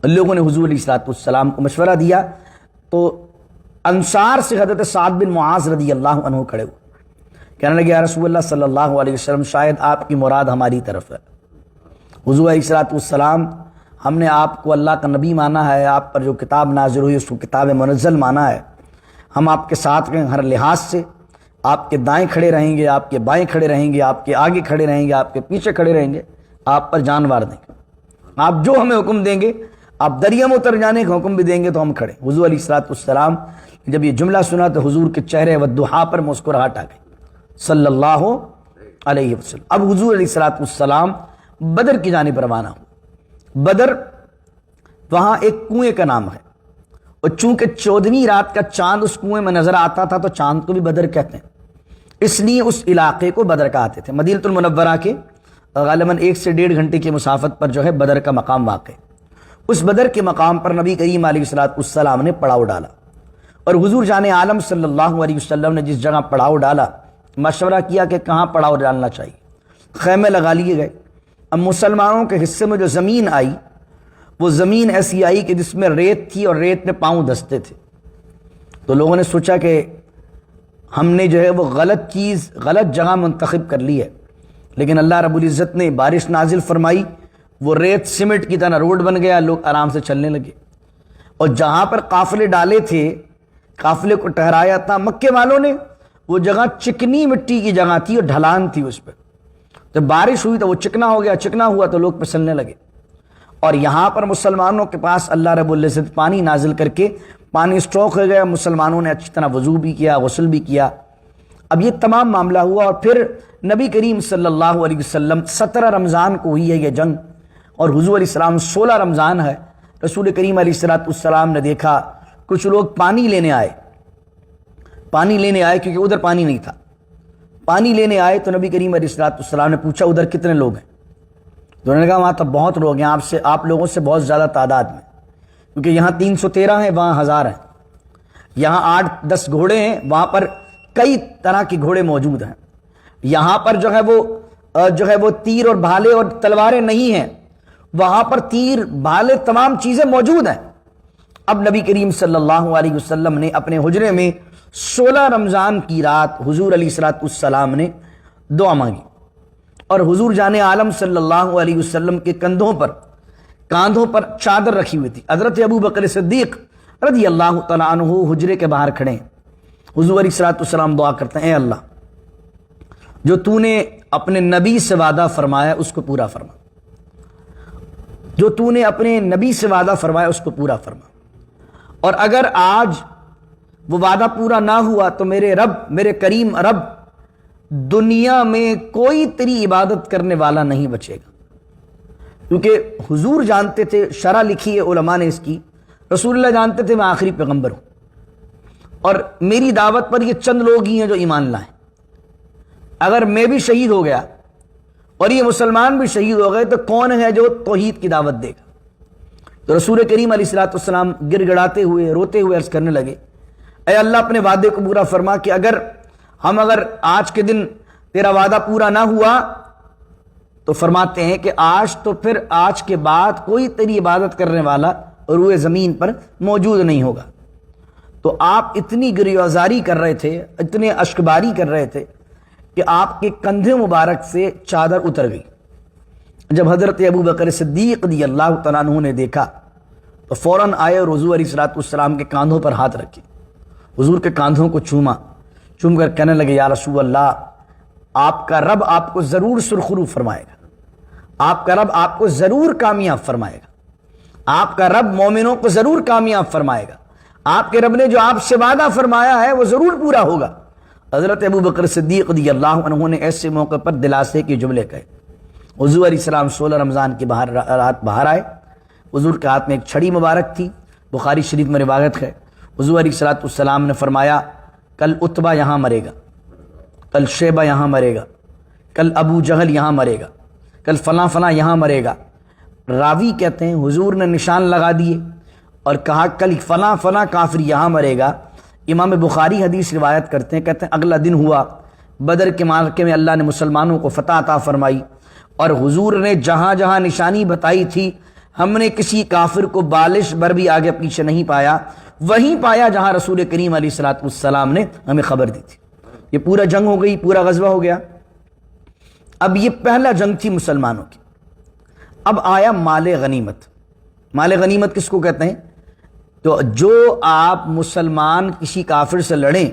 لوگوں نے حضور علیہ السلام کو مشورہ دیا، تو انصار سے حضرت سعد بن معاذ رضی اللہ عنہ کھڑے ہوئے، کہنے لگے یا رسول اللہ صلی اللہ علیہ وسلم، شاید آپ کی مراد ہماری طرف ہے۔ حضور علیہ السلام، ہم نے آپ کو اللہ کا نبی مانا ہے، آپ پر جو کتاب نازل ہوئی اس کو کتاب منزل مانا ہے، ہم آپ کے ساتھ ہیں ہر لحاظ سے، آپ کے دائیں کھڑے رہیں گے، آپ کے بائیں کھڑے رہیں گے، آپ کے آگے کھڑے رہیں گے، آپ کے پیچھے کھڑے رہیں گے، آپ پر جان وار دیں گے، آپ جو ہمیں حکم دیں گے، آپ دریا میں اتر جانے کا حکم بھی دیں گے تو ہم کھڑے۔ حضور علیہ السلام جب یہ جملہ سنا تو حضور کے چہرے والضحیٰ پر مسکراہٹ آ گئی صلی اللہ علیہ وسلم۔ اب حضور علیہ السلام بدر کی جانب روانہ ہو۔ بدر، وہاں ایک کنویں کا نام ہے، اور چونکہ 14ویں رات کا چاند اس کنویں میں نظر آتا تھا تو چاند کو بھی بدر کہتے ہیں، اس لیے اس علاقے کو بدر کہتے تھے۔ مدینہ المنورہ کے غالباً 1 سے 1.5 گھنٹے کی مسافت پر جو ہے بدر کا مقام واقع ہے۔ اس بدر کے مقام پر نبی کریم علیہ السلام نے پڑاؤ ڈالا، اور حضور جان عالم صلی اللہ علیہ وسلم نے جس جگہ پڑاؤ ڈالا مشورہ کیا کہ کہاں پڑاؤ ڈالنا چاہیے، خیمے لگا لیے گئے۔ اب مسلمانوں کے حصے میں جو زمین آئی وہ زمین ایسی آئی کہ جس میں ریت تھی اور ریت میں پاؤں دھستے تھے، تو لوگوں نے سوچا کہ ہم نے جو ہے وہ غلط چیز، غلط جگہ منتخب کر لی ہے، لیکن اللہ رب العزت نے بارش نازل فرمائی، وہ ریت سیمنٹ کی طرح روڈ بن گیا، لوگ آرام سے چلنے لگے۔ اور جہاں پر قافلے ڈالے تھے، قافلے کو ٹھہرایا تھا مکے والوں نے، وہ جگہ چکنی مٹی کی جگہ تھی اور ڈھلان تھی اس پہ، جب بارش ہوئی تو وہ چکنا ہو گیا، چکنا ہوا تو لوگ پھسلنے لگے۔ اور یہاں پر مسلمانوں کے پاس اللہ رب العزت پانی نازل کر کے پانی اسٹاک ہو گیا، مسلمانوں نے اچھی طرح وضو بھی کیا، غسل بھی کیا۔ اب یہ تمام معاملہ ہوا، اور پھر نبی کریم صلی اللہ علیہ وسلم 17 رمضان کو ہوئی ہے یہ جنگ، اور حضور علیہ السلام 16 رمضان ہے۔ رسول کریم علیہ السلام نے دیکھا کچھ لوگ پانی لینے آئے کیونکہ ادھر پانی نہیں تھا، پانی لینے آئے تو نبی کریم علیہ السلام نے پوچھا ادھر کتنے لوگ ہیں؟ تو انہوں نے کہا وہاں تو بہت لوگ ہیں، آپ لوگوں سے بہت زیادہ تعداد میں، کیونکہ یہاں 313 ہیں، وہاں 1000 ہیں، یہاں 8-10 گھوڑے ہیں، وہاں پر کئی طرح کے گھوڑے موجود ہیں، یہاں پر جو ہے وہ تیر اور بھالے اور تلواریں نہیں ہیں، وہاں پر تیر بھالے تمام چیزیں موجود ہیں۔ اب نبی کریم صلی اللہ علیہ وسلم نے اپنے حجرے میں 16 رمضان کی رات حضور علیہ السلام نے دعا مانگی، اور حضور جان عالم صلی اللہ علیہ وسلم کے کاندھوں پر چادر رکھی ہوئی تھی۔ حضرت ابو بکر صدیق رضی اللہ تعالیٰ عنہ حجرے کے باہر کھڑے ہیں، حضور علیہ السلام دعا کرتے ہیں، اے اللہ جو تو نے اپنے نبی سے وعدہ فرمایا اس کو پورا فرما، جو تو نے اپنے نبی سے وعدہ فرمایا اس کو پورا فرما، اور اگر آج وہ وعدہ پورا نہ ہوا تو میرے رب، میرے کریم رب دنیا میں کوئی تیری عبادت کرنے والا نہیں بچے گا. کیونکہ حضور جانتے تھے، شرح لکھی ہے علماء نے اس کی، رسول اللہ جانتے تھے میں آخری پیغمبر ہوں اور میری دعوت پر یہ چند لوگ ہی ہیں جو ایمان لائیں. اگر میں بھی شہید ہو گیا اور یہ مسلمان بھی شہید ہو گئے تو کون ہے جو توحید کی دعوت دے گا؟ تو رسول کریم علیہ الصلوۃ والسلام گر گڑاتے ہوئے روتے ہوئے عرض کرنے لگے، اے اللہ اپنے وعدے کو پورا فرما کہ اگر آج کے دن تیرا وعدہ پورا نہ ہوا تو فرماتے ہیں کہ آج کے بعد کوئی تیری عبادت کرنے والا روئے زمین پر موجود نہیں ہوگا. تو آپ اتنی گریہزاری کر رہے تھے، اتنے اشکباری کر رہے تھے کہ آپ کے کندھے مبارک سے چادر اتر گئی. جب حضرت ابوبکر صدیق رضی اللہ تعالیٰ عنہ نے دیکھا تو فوراً آئے اور حضور علیہ الصلوۃ والسلام کے کاندھوں پر ہاتھ رکھے، حضور کے کاندھوں کو چوم کر کہنے لگے، یا رسول اللہ، آپ کا رب آپ کو ضرور سرخرو فرمائے گا، آپ کا رب آپ کو ضرور کامیاب فرمائے گا، آپ کا رب مومنوں کو ضرور کامیاب فرمائے گا، آپ کے رب نے جو آپ سے وعدہ فرمایا ہے وہ ضرور پورا ہوگا. حضرت ابوبکر صدیق رضی اللہ عنہ نے ایسے موقع پر دلاسے کے جملے کہے. حضور علیہ السلام 16 رمضان کی رات باہر آئے. حضور کے ہاتھ میں ایک چھڑی مبارک تھی، بخاری شریف میں روایت ہے. حضور علیہ الصلوۃ والسلام نے فرمایا، کل عتبہ یہاں مرے گا، کل شیبہ یہاں مرے گا، کل ابو جہل یہاں مرے گا، کل فلاں فلاں یہاں مرے گا. راوی کہتے ہیں حضور نے نشان لگا دیے اور کہا کل فلاں فلاں کافر یہاں مرے گا. امام بخاری حدیث روایت کرتے ہیں، کہتے ہیں اگلا دن ہوا، بدر کے معرکے میں اللہ نے مسلمانوں کو فتح عطا فرمائی اور حضور نے جہاں جہاں نشانی بتائی تھی ہم نے کسی کافر کو بالش بر بھی آگے پیچھے نہیں پایا، وہیں پایا جہاں رسول کریم علیہ الصلوۃ والسلام نے ہمیں خبر دی تھی. یہ پورا جنگ ہو گئی، پورا غزوہ ہو گیا. اب یہ پہلا جنگ تھی مسلمانوں کی. اب آیا مال غنیمت. مال غنیمت کس کو کہتے ہیں؟ تو جو آپ مسلمان کسی کافر سے لڑیں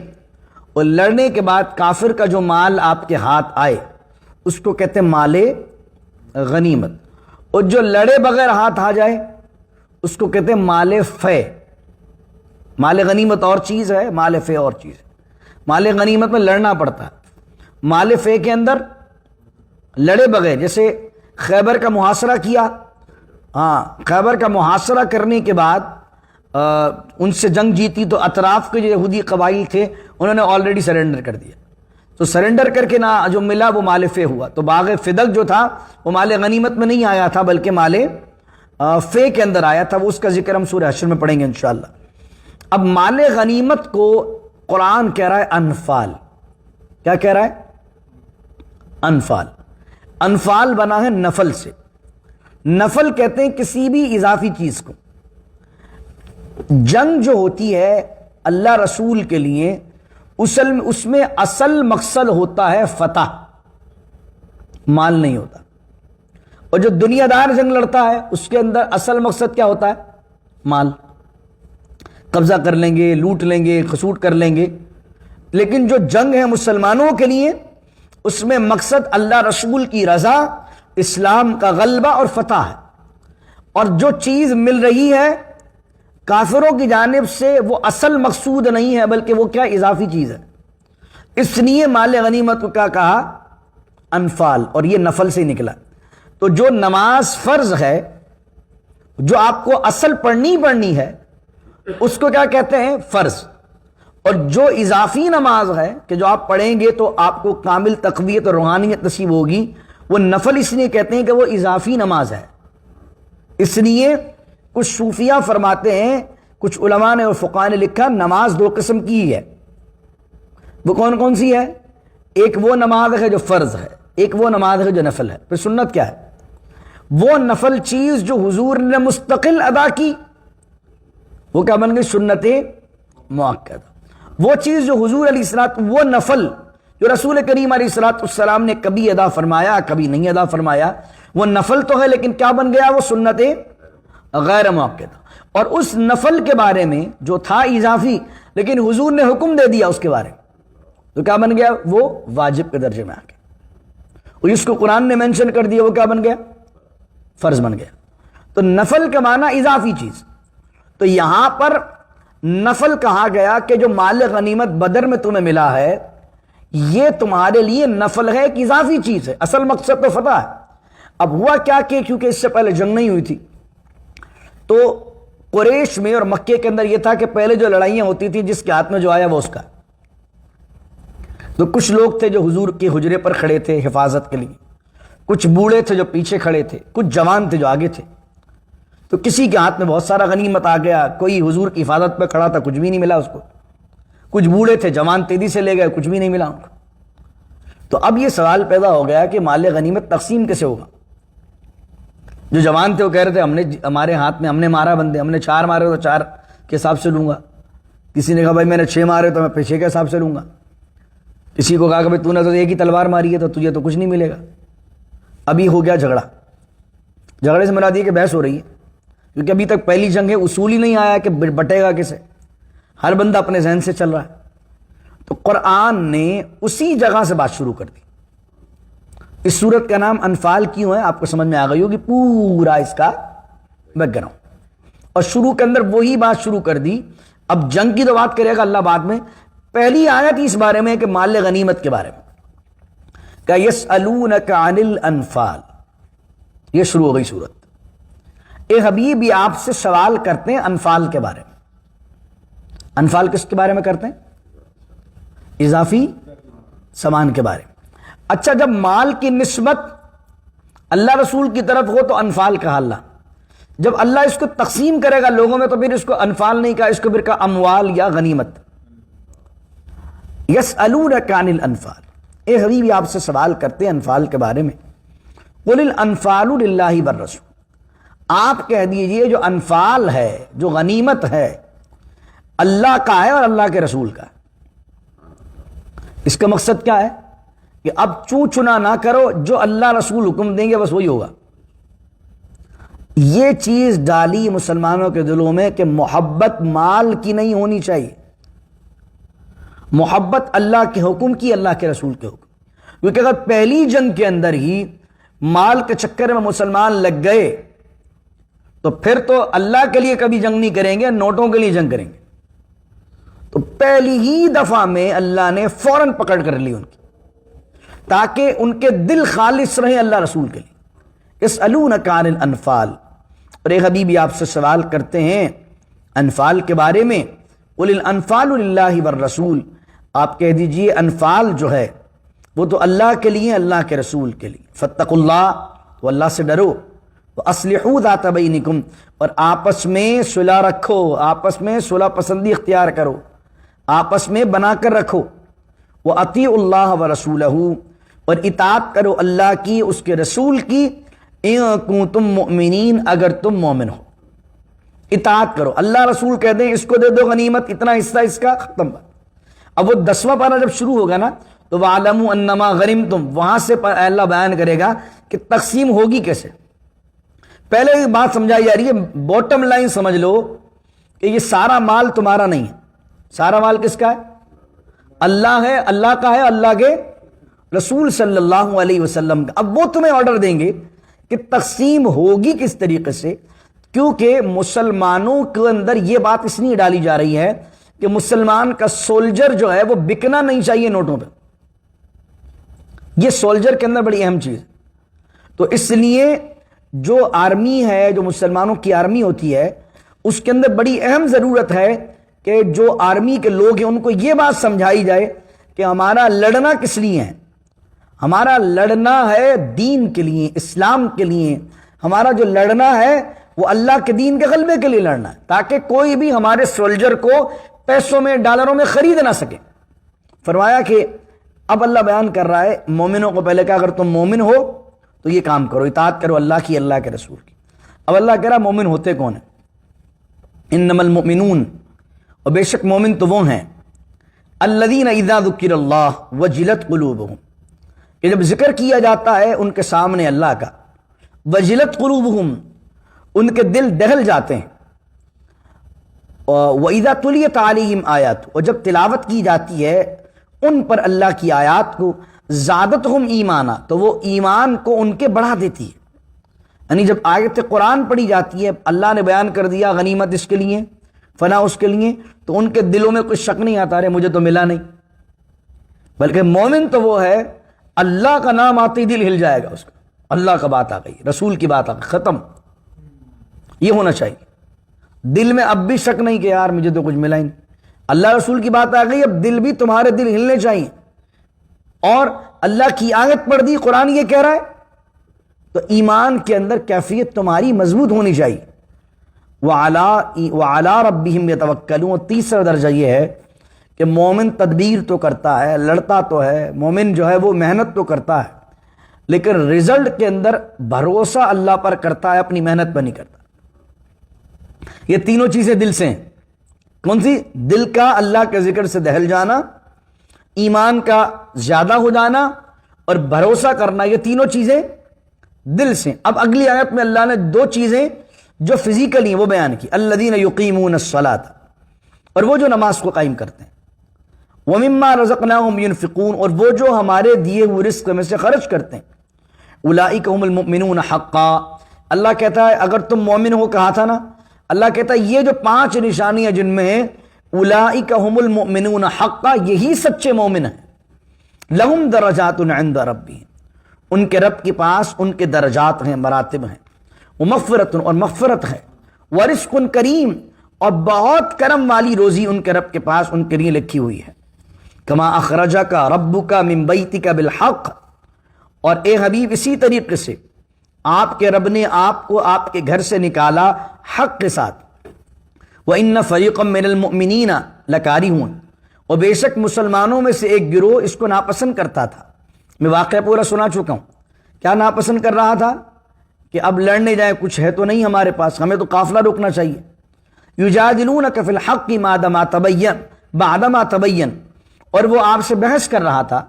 اور لڑنے کے بعد کافر کا جو مال آپ کے ہاتھ آئے اس کو کہتے ہیں مال غنیمت. اور جو لڑے بغیر ہاتھ آ جائے اس کو کہتے ہیں مال فے. مال غنیمت اور چیز ہے، مال فے اور چیز ہے. مال غنیمت میں لڑنا پڑتا ہے، مال فے کے اندر لڑے بغیر، جیسے خیبر کا محاصرہ کیا، خیبر کا محاصرہ کرنے کے بعد ان سے جنگ جیتی تو اطراف کے جو یہودی قبائل تھے انہوں نے آلریڈی سرنڈر کر دیا. تو سرنڈر کر کے نہ جو ملا وہ مال فے ہوا. تو باغ فدق جو تھا وہ مال غنیمت میں نہیں آیا تھا بلکہ مال فے کے اندر آیا تھا. وہ اس کا ذکر ہم سورہ حشر میں پڑھیں گے انشاءاللہ. اب مال غنیمت کو قرآن کہہ رہا ہے انفال. کیا کہہ رہا ہے؟ انفال. انفال بنا ہے نفل سے. نفل کہتے ہیں کسی بھی اضافی چیز کو. جنگ جو ہوتی ہے اللہ رسول کے لیے اس میں اصل مقصد ہوتا ہے فتح، مال نہیں ہوتا. اور جو دنیا دار جنگ لڑتا ہے اس کے اندر اصل مقصد کیا ہوتا ہے؟ مال. قبضہ کر لیں گے، لوٹ لیں گے، خسوٹ کر لیں گے. لیکن جو جنگ ہے مسلمانوں کے لیے اس میں مقصد اللہ رسول کی رضا، اسلام کا غلبہ اور فتح ہے. اور جو چیز مل رہی ہے کافروں کی جانب سے وہ اصل مقصود نہیں ہے بلکہ وہ کیا اضافی چیز ہے. اس لیے مال غنیمت کو کیا کہا؟ انفال. اور یہ نفل سے نکلا. تو جو نماز فرض ہے، جو آپ کو اصل پڑھنی ہے، اس کو کیا کہتے ہیں؟ فرض. اور جو اضافی نماز ہے کہ جو آپ پڑھیں گے تو آپ کو کامل تقویت اور روحانیت نصیب ہوگی، وہ نفل اس لیے کہتے ہیں کہ وہ اضافی نماز ہے. اس لیے کچھ صوفیہ فرماتے ہیں، کچھ علماء نے اور فقہاء نے لکھا نماز دو قسم کی ہی ہے. وہ کون کون سی ہے؟ ایک وہ نماز ہے جو فرض ہے، ایک وہ نماز ہے جو نفل ہے. پھر سنت کیا ہے؟ وہ نفل چیز جو حضور نے مستقل ادا کی وہ کیا بن گئی؟ سنت مؤکدہ. وہ چیز جو حضور علیہ الصلوۃ، وہ نفل جو رسول کریم علیہ الصلوۃ والسلام نے کبھی ادا فرمایا کبھی نہیں ادا فرمایا، وہ نفل تو ہے لیکن کیا بن گیا؟ وہ سنت غیر مؤکدہ. اور اس نفل کے بارے میں جو تھا اضافی لیکن حضور نے حکم دے دیا اس کے بارے میں، تو کیا بن گیا؟ وہ واجب کے درجے میں آ گیا. اور جس کو قرآن نے مینشن کر دیا وہ کیا بن گیا؟ فرض بن گیا. تو نفل کا معنی اضافی چیز. تو یہاں پر نفل کہا گیا کہ جو مال غنیمت بدر میں تمہیں ملا ہے یہ تمہارے لیے نفل ہے کہ اضافی چیز ہے، اصل مقصد تو فتح ہے۔ اب ہوا کیا کہ کیونکہ اس سے پہلے جنگ نہیں ہوئی تھی، تو قریش میں اور مکے کے اندر یہ تھا کہ پہلے جو لڑائیاں ہوتی تھی جس کے ہاتھ میں جو آیا وہ اس کا، تو کچھ لوگ تھے جو حضور کے حجرے پر کھڑے تھے حفاظت کے لیے، کچھ بوڑھے تھے جو پیچھے کھڑے تھے، کچھ جوان تھے جو آگے تھے، تو کسی کے ہاتھ میں بہت سارا غنیمت آ گیا، کوئی حضور کی حفاظت پہ کھڑا تھا کچھ بھی نہیں ملا اس کو، کچھ بوڑھے تھے جوان تیزی سے لے گئے کچھ بھی نہیں ملا ان کو۔ تو اب یہ سوال پیدا ہو گیا کہ مال غنیمت تقسیم کیسے ہوگا؟ جو جوان تھے وہ کہہ رہے تھے ہمارے ہاتھ میں ہم نے مارا بندے، ہم نے 4 مارے تو 4 کے حساب سے لوں گا، کسی نے کہا بھائی میں نے 6 مارے تو میں 6 کے حساب سے لوں گا، کسی کو کہا کہ بھائی تو نے تو ایک ہی تلوار ماری ہے تو تجھے تو کچھ نہیں ملے گا۔ ابھی ہو گیا جھگڑا، جھگڑے سے مراد یہ کہ بحث ہو رہی ہے، کیونکہ ابھی تک پہلی جنگ ہے، اصول ہی نہیں آیا کہ بٹے گا کسے، ہر بندہ اپنے ذہن سے چل رہا ہے۔ تو قرآن نے اسی جگہ سے بات شروع کر دی۔ اس سورت کا نام انفال کیوں ہے آپ کو سمجھ میں آ گئی ہوگی، پورا اس کا بیک گراؤنڈ، اور شروع کے اندر وہی بات شروع کر دی۔ اب جنگ کی تو بات کرے گا اللہ بعد میں، پہلی آیت اس بارے میں کہ مال غنیمت کے بارے میں کہ یسألونک عن الانفال، یہ شروع ہو گئی سورت۔ اے حبیب یہ آپ سے سوال کرتے ہیں انفال کے بارے میں۔ انفال کس کے بارے میں کرتے ہیں؟ اضافی سامان کے بارے میں۔ اچھا جب مال کی نسبت اللہ رسول کی طرف ہو تو انفال کہا اللہ، جب اللہ اس کو تقسیم کرے گا لوگوں میں تو پھر اس کو انفال نہیں کہا، اس کو پھر کہا اموال یا غنیمت۔ یسألونک عن الانفال، اے حبیب آپ سے سوال کرتے ہیں انفال کے بارے میں۔ قل الانفال للہ والرسول، آپ کہہ دیجئے جو انفال ہے جو غنیمت ہے اللہ کا ہے اور اللہ کے رسول کا ہے۔ اس کا مقصد کیا ہے کہ اب چوں چنا نہ کرو، جو اللہ رسول حکم دیں گے بس وہی ہوگا۔ یہ چیز ڈالی مسلمانوں کے دلوں میں کہ محبت مال کی نہیں ہونی چاہیے، محبت اللہ کے حکم کی، اللہ کے رسول کے حکم۔ کیونکہ اگر پہلی جنگ کے اندر ہی مال کے چکر میں مسلمان لگ گئے تو پھر تو اللہ کے لیے کبھی جنگ نہیں کریں گے، نوٹوں کے لیے جنگ کریں گے۔ تو پہلی ہی دفعہ میں اللہ نے فوراً پکڑ کر لی ان کی، تاکہ ان کے دل خالص رہیں اللہ رسول کے لیے۔ یسألونک عن الانفال، اور اے حبیبی آپ سے سوال کرتے ہیں انفال کے بارے میں۔ قل الانفال للہ والرسول، آپ کہہ دیجئے انفال جو ہے وہ تو اللہ کے لیے، اللہ کے رسول کے لیے۔ فاتقوا اللہ، تو اللہ سے ڈرو۔ وَأَصْلِحُوا ذَاتَ بَيْنِكُمْ، اور آپس میں صلح رکھو، آپس میں صلح پسندی اختیار کرو، آپس میں بنا کر رکھو۔ وَأَطِيعُوا اللَّهَ وَرَسُولَهُ، اور اطاعت کرو اللہ کی، اس کے رسول کی۔ إِن كُنتُم مُؤْمِنِينَ، اگر تم مومن ہو، اطاعت کرو۔ اللہ رسول کہہ دیں اس کو دے دو غنیمت، اتنا حصہ اس کا، ختم بات۔ اب وہ 10واں پارہ جب شروع ہوگا نا تو وَاعْلَمُوا أَنَّمَا غَنِمْتُمْ، وہاں سے اللہ بیان کرے گا کہ تقسیم ہوگی کیسے۔ پہلے یہ بات سمجھائی جا رہی ہے، باٹم لائن سمجھ لو کہ یہ سارا مال تمہارا نہیں ہے، سارا مال کس کا ہے؟ اللہ ہے، اللہ کا ہے، اللہ کے رسول صلی اللہ علیہ وسلم کا۔ اب وہ تمہیں آرڈر دیں گے کہ تقسیم ہوگی کس طریقے سے، کیونکہ مسلمانوں کے اندر یہ بات اس لیے ڈالی جا رہی ہے کہ مسلمان کا سولجر جو ہے وہ بکنا نہیں چاہیے نوٹوں پہ۔ یہ سولجر کے اندر بڑی اہم چیز ہے۔ تو اس لیے جو آرمی ہے، جو مسلمانوں کی آرمی ہوتی ہے، اس کے اندر بڑی اہم ضرورت ہے کہ جو آرمی کے لوگ ہیں ان کو یہ بات سمجھائی جائے کہ ہمارا لڑنا کس لیے ہے، ہمارا لڑنا ہے دین کے لیے، اسلام کے لیے۔ ہمارا جو لڑنا ہے وہ اللہ کے دین کے غلبے کے لیے لڑنا ہے، تاکہ کوئی بھی ہمارے سولجر کو پیسوں میں، ڈالروں میں خرید نہ سکے۔ فرمایا کہ اب اللہ بیان کر رہا ہے مومنوں کو، پہلے کہا اگر تم مومن ہو تو یہ کام کرو، اطاعت کرو اللہ کی، اللہ کے رسول کی۔ اب اللہ کہہ رہا مومن ہوتے کون ہیں؟ انما المؤمنون، اور بے شک مومن تو وہ ہیں الذین اذا ذکر اللہ وجلت قلوبہم، کہ جب ذکر کیا جاتا ہے ان کے سامنے اللہ کا، وجلت قلوبہم، ان کے دل دہل جاتے ہیں، وَإِذَا تُلِيَتْ عَلَيْهِمْ آیات، اور جب تلاوت کی جاتی ہے ان پر اللہ کی آیات کو، زادتہم ایمانا، تو وہ ایمان کو ان کے بڑھا دیتی ہے۔ یعنی جب آیت قرآن پڑھی جاتی ہے، اللہ نے بیان کر دیا غنیمت اس کے لیے، فنا اس کے لیے، تو ان کے دلوں میں کچھ شک نہیں آتا، رہے مجھے تو ملا نہیں۔ بلکہ مومن تو وہ ہے اللہ کا نام آتے ہی دل ہل جائے گا اس کا، اللہ کا بات آ گئی، رسول کی بات آ گئی، ختم. یہ ہونا چاہیے دل میں. اب بھی شک نہیں کہ یار مجھے تو کچھ ملا ہی نہیں، اللہ رسول کی بات آ گئی، اب دل بھی تمہارے دل ہلنے چاہیے. اور اللہ کی آیت پڑھ دی، قرآن یہ کہہ رہا ہے، تو ایمان کے اندر کیفیت تمہاری مضبوط ہونی چاہیے. وَعَلَىٰ رَبِّهِمْ يَتَوَكَّلُونَ. اور تیسرا درجہ یہ ہے کہ مومن تدبیر تو کرتا ہے، لڑتا تو ہے، مومن جو ہے وہ محنت تو کرتا ہے، لیکن رزلٹ کے اندر بھروسہ اللہ پر کرتا ہے، اپنی محنت پر نہیں کرتا. یہ تینوں چیزیں دل سے ہیں. کون سی؟ دل کا اللہ کے ذکر سے دہل جانا، ایمان کا زیادہ ہو جانا، اور بھروسہ کرنا. یہ تینوں چیزیں دل سے. اب اگلی آیت میں اللہ نے دو چیزیں جو فزیکلی ہیں وہ بیان کی. الذین یقیمون الصلاۃ، اور وہ جو نماز کو قائم کرتے ہیں. ومما رزقناہم ینفقون، اور وہ جو ہمارے دیے ہوئے رزق میں سے خرچ کرتے ہیں. اولئک هم المؤمنون حقا. اللہ کہتا ہے اگر تم مومن ہو، کہا تھا نا، اللہ کہتا ہے یہ جو 5 نشانیاں جن میں ہیں، اولئک هم المؤمنون حقا، یہی سچے مومن ہیں. لہم درجات عند ربہم، ان کے رب کے پاس ان کے درجات ہیں، مراتب ہیں. ومغفرت، اور مغفرت ہے. ورزق کریم، اور بہت کرم والی روزی ان کے رب کے پاس ان کے لیے لکھی ہوئی ہے. کما اخرجک ربک من بیتک بالحق، اور اے حبیب اسی طریقے سے آپ کے رب نے آپ کو آپ کے گھر سے نکالا حق کے ساتھ. وَإِنَّ فَرِيقًا مِّنَ الْمُؤْمِنِينَ لَكَارِهُونَ، اور بے شک مسلمانوں میں سے ایک گروہ اس کو ناپسند کرتا تھا. میں واقعہ پورا سنا چکا ہوں. کیا ناپسند کر رہا تھا؟ کہ اب لڑنے جائیں، کچھ ہے تو نہیں ہمارے پاس، ہمیں تو قافلہ روکنا چاہیے. یجادلونک فی الحق بعد ما تبین، اور وہ آپ سے بحث کر رہا تھا،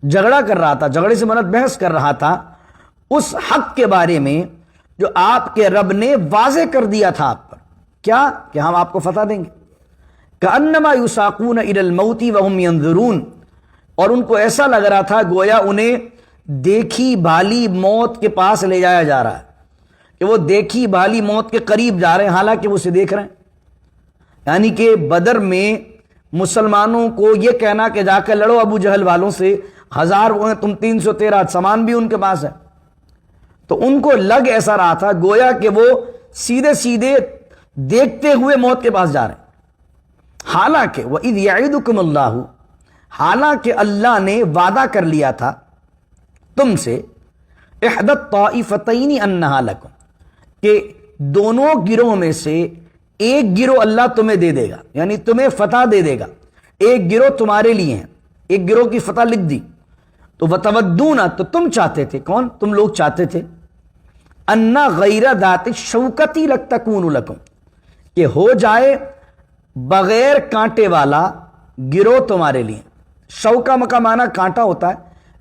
جھگڑا کر رہا تھا، جھگڑے سے مراد بحث کر رہا تھا اس حق کے بارے میں جو آپ کے رب نے واضح کر دیا تھا آپ پر. کیا؟ کہ ہم آپ کو فتح دیں گے. کأنما یساقون الی الموت وهم ینظرون، اور ان کو ایسا لگ رہا تھا گویا انہیں دیکھی بھالی موت کے پاس لے جایا جا رہا ہے، کہ وہ دیکھی بھالی موت کے قریب جا رہے ہیں، حالانکہ وہ اسے دیکھ رہے ہیں. یعنی کہ بدر میں مسلمانوں کو یہ کہنا کہ جا کر لڑو ابو جہل والوں سے، 1000 وہ ہیں، تم 313، سامان بھی ان کے پاس ہے. تو ان کو لگ ایسا رہا تھا گویا کہ وہ سیدھے سیدھے دیکھتے ہوئے موت کے پاس جا رہے ہیں. حالانکہ وَإِذْ يَعِدُكُمُ اللَّهُ، حالانکہ اللہ نے وعدہ کر لیا تھا تم سے، احدى الطائفتین انہا لکم، کہ دونوں گروہ میں سے ایک گروہ اللہ تمہیں دے دے گا، یعنی تمہیں فتح دے دے گا. ایک گروہ تمہارے لیے ہے، ایک گروہ کی فتح لکھ دی. تو وتودون، تو تم چاہتے تھے، کون؟ تم لوگ چاہتے تھے، ان غیر ذات الشوکۃ لتکون لکم، کہ ہو جائے بغیر کانٹے والا گروہ تمہارے لیے. شوکہ کا معنی کانٹا ہوتا ہے،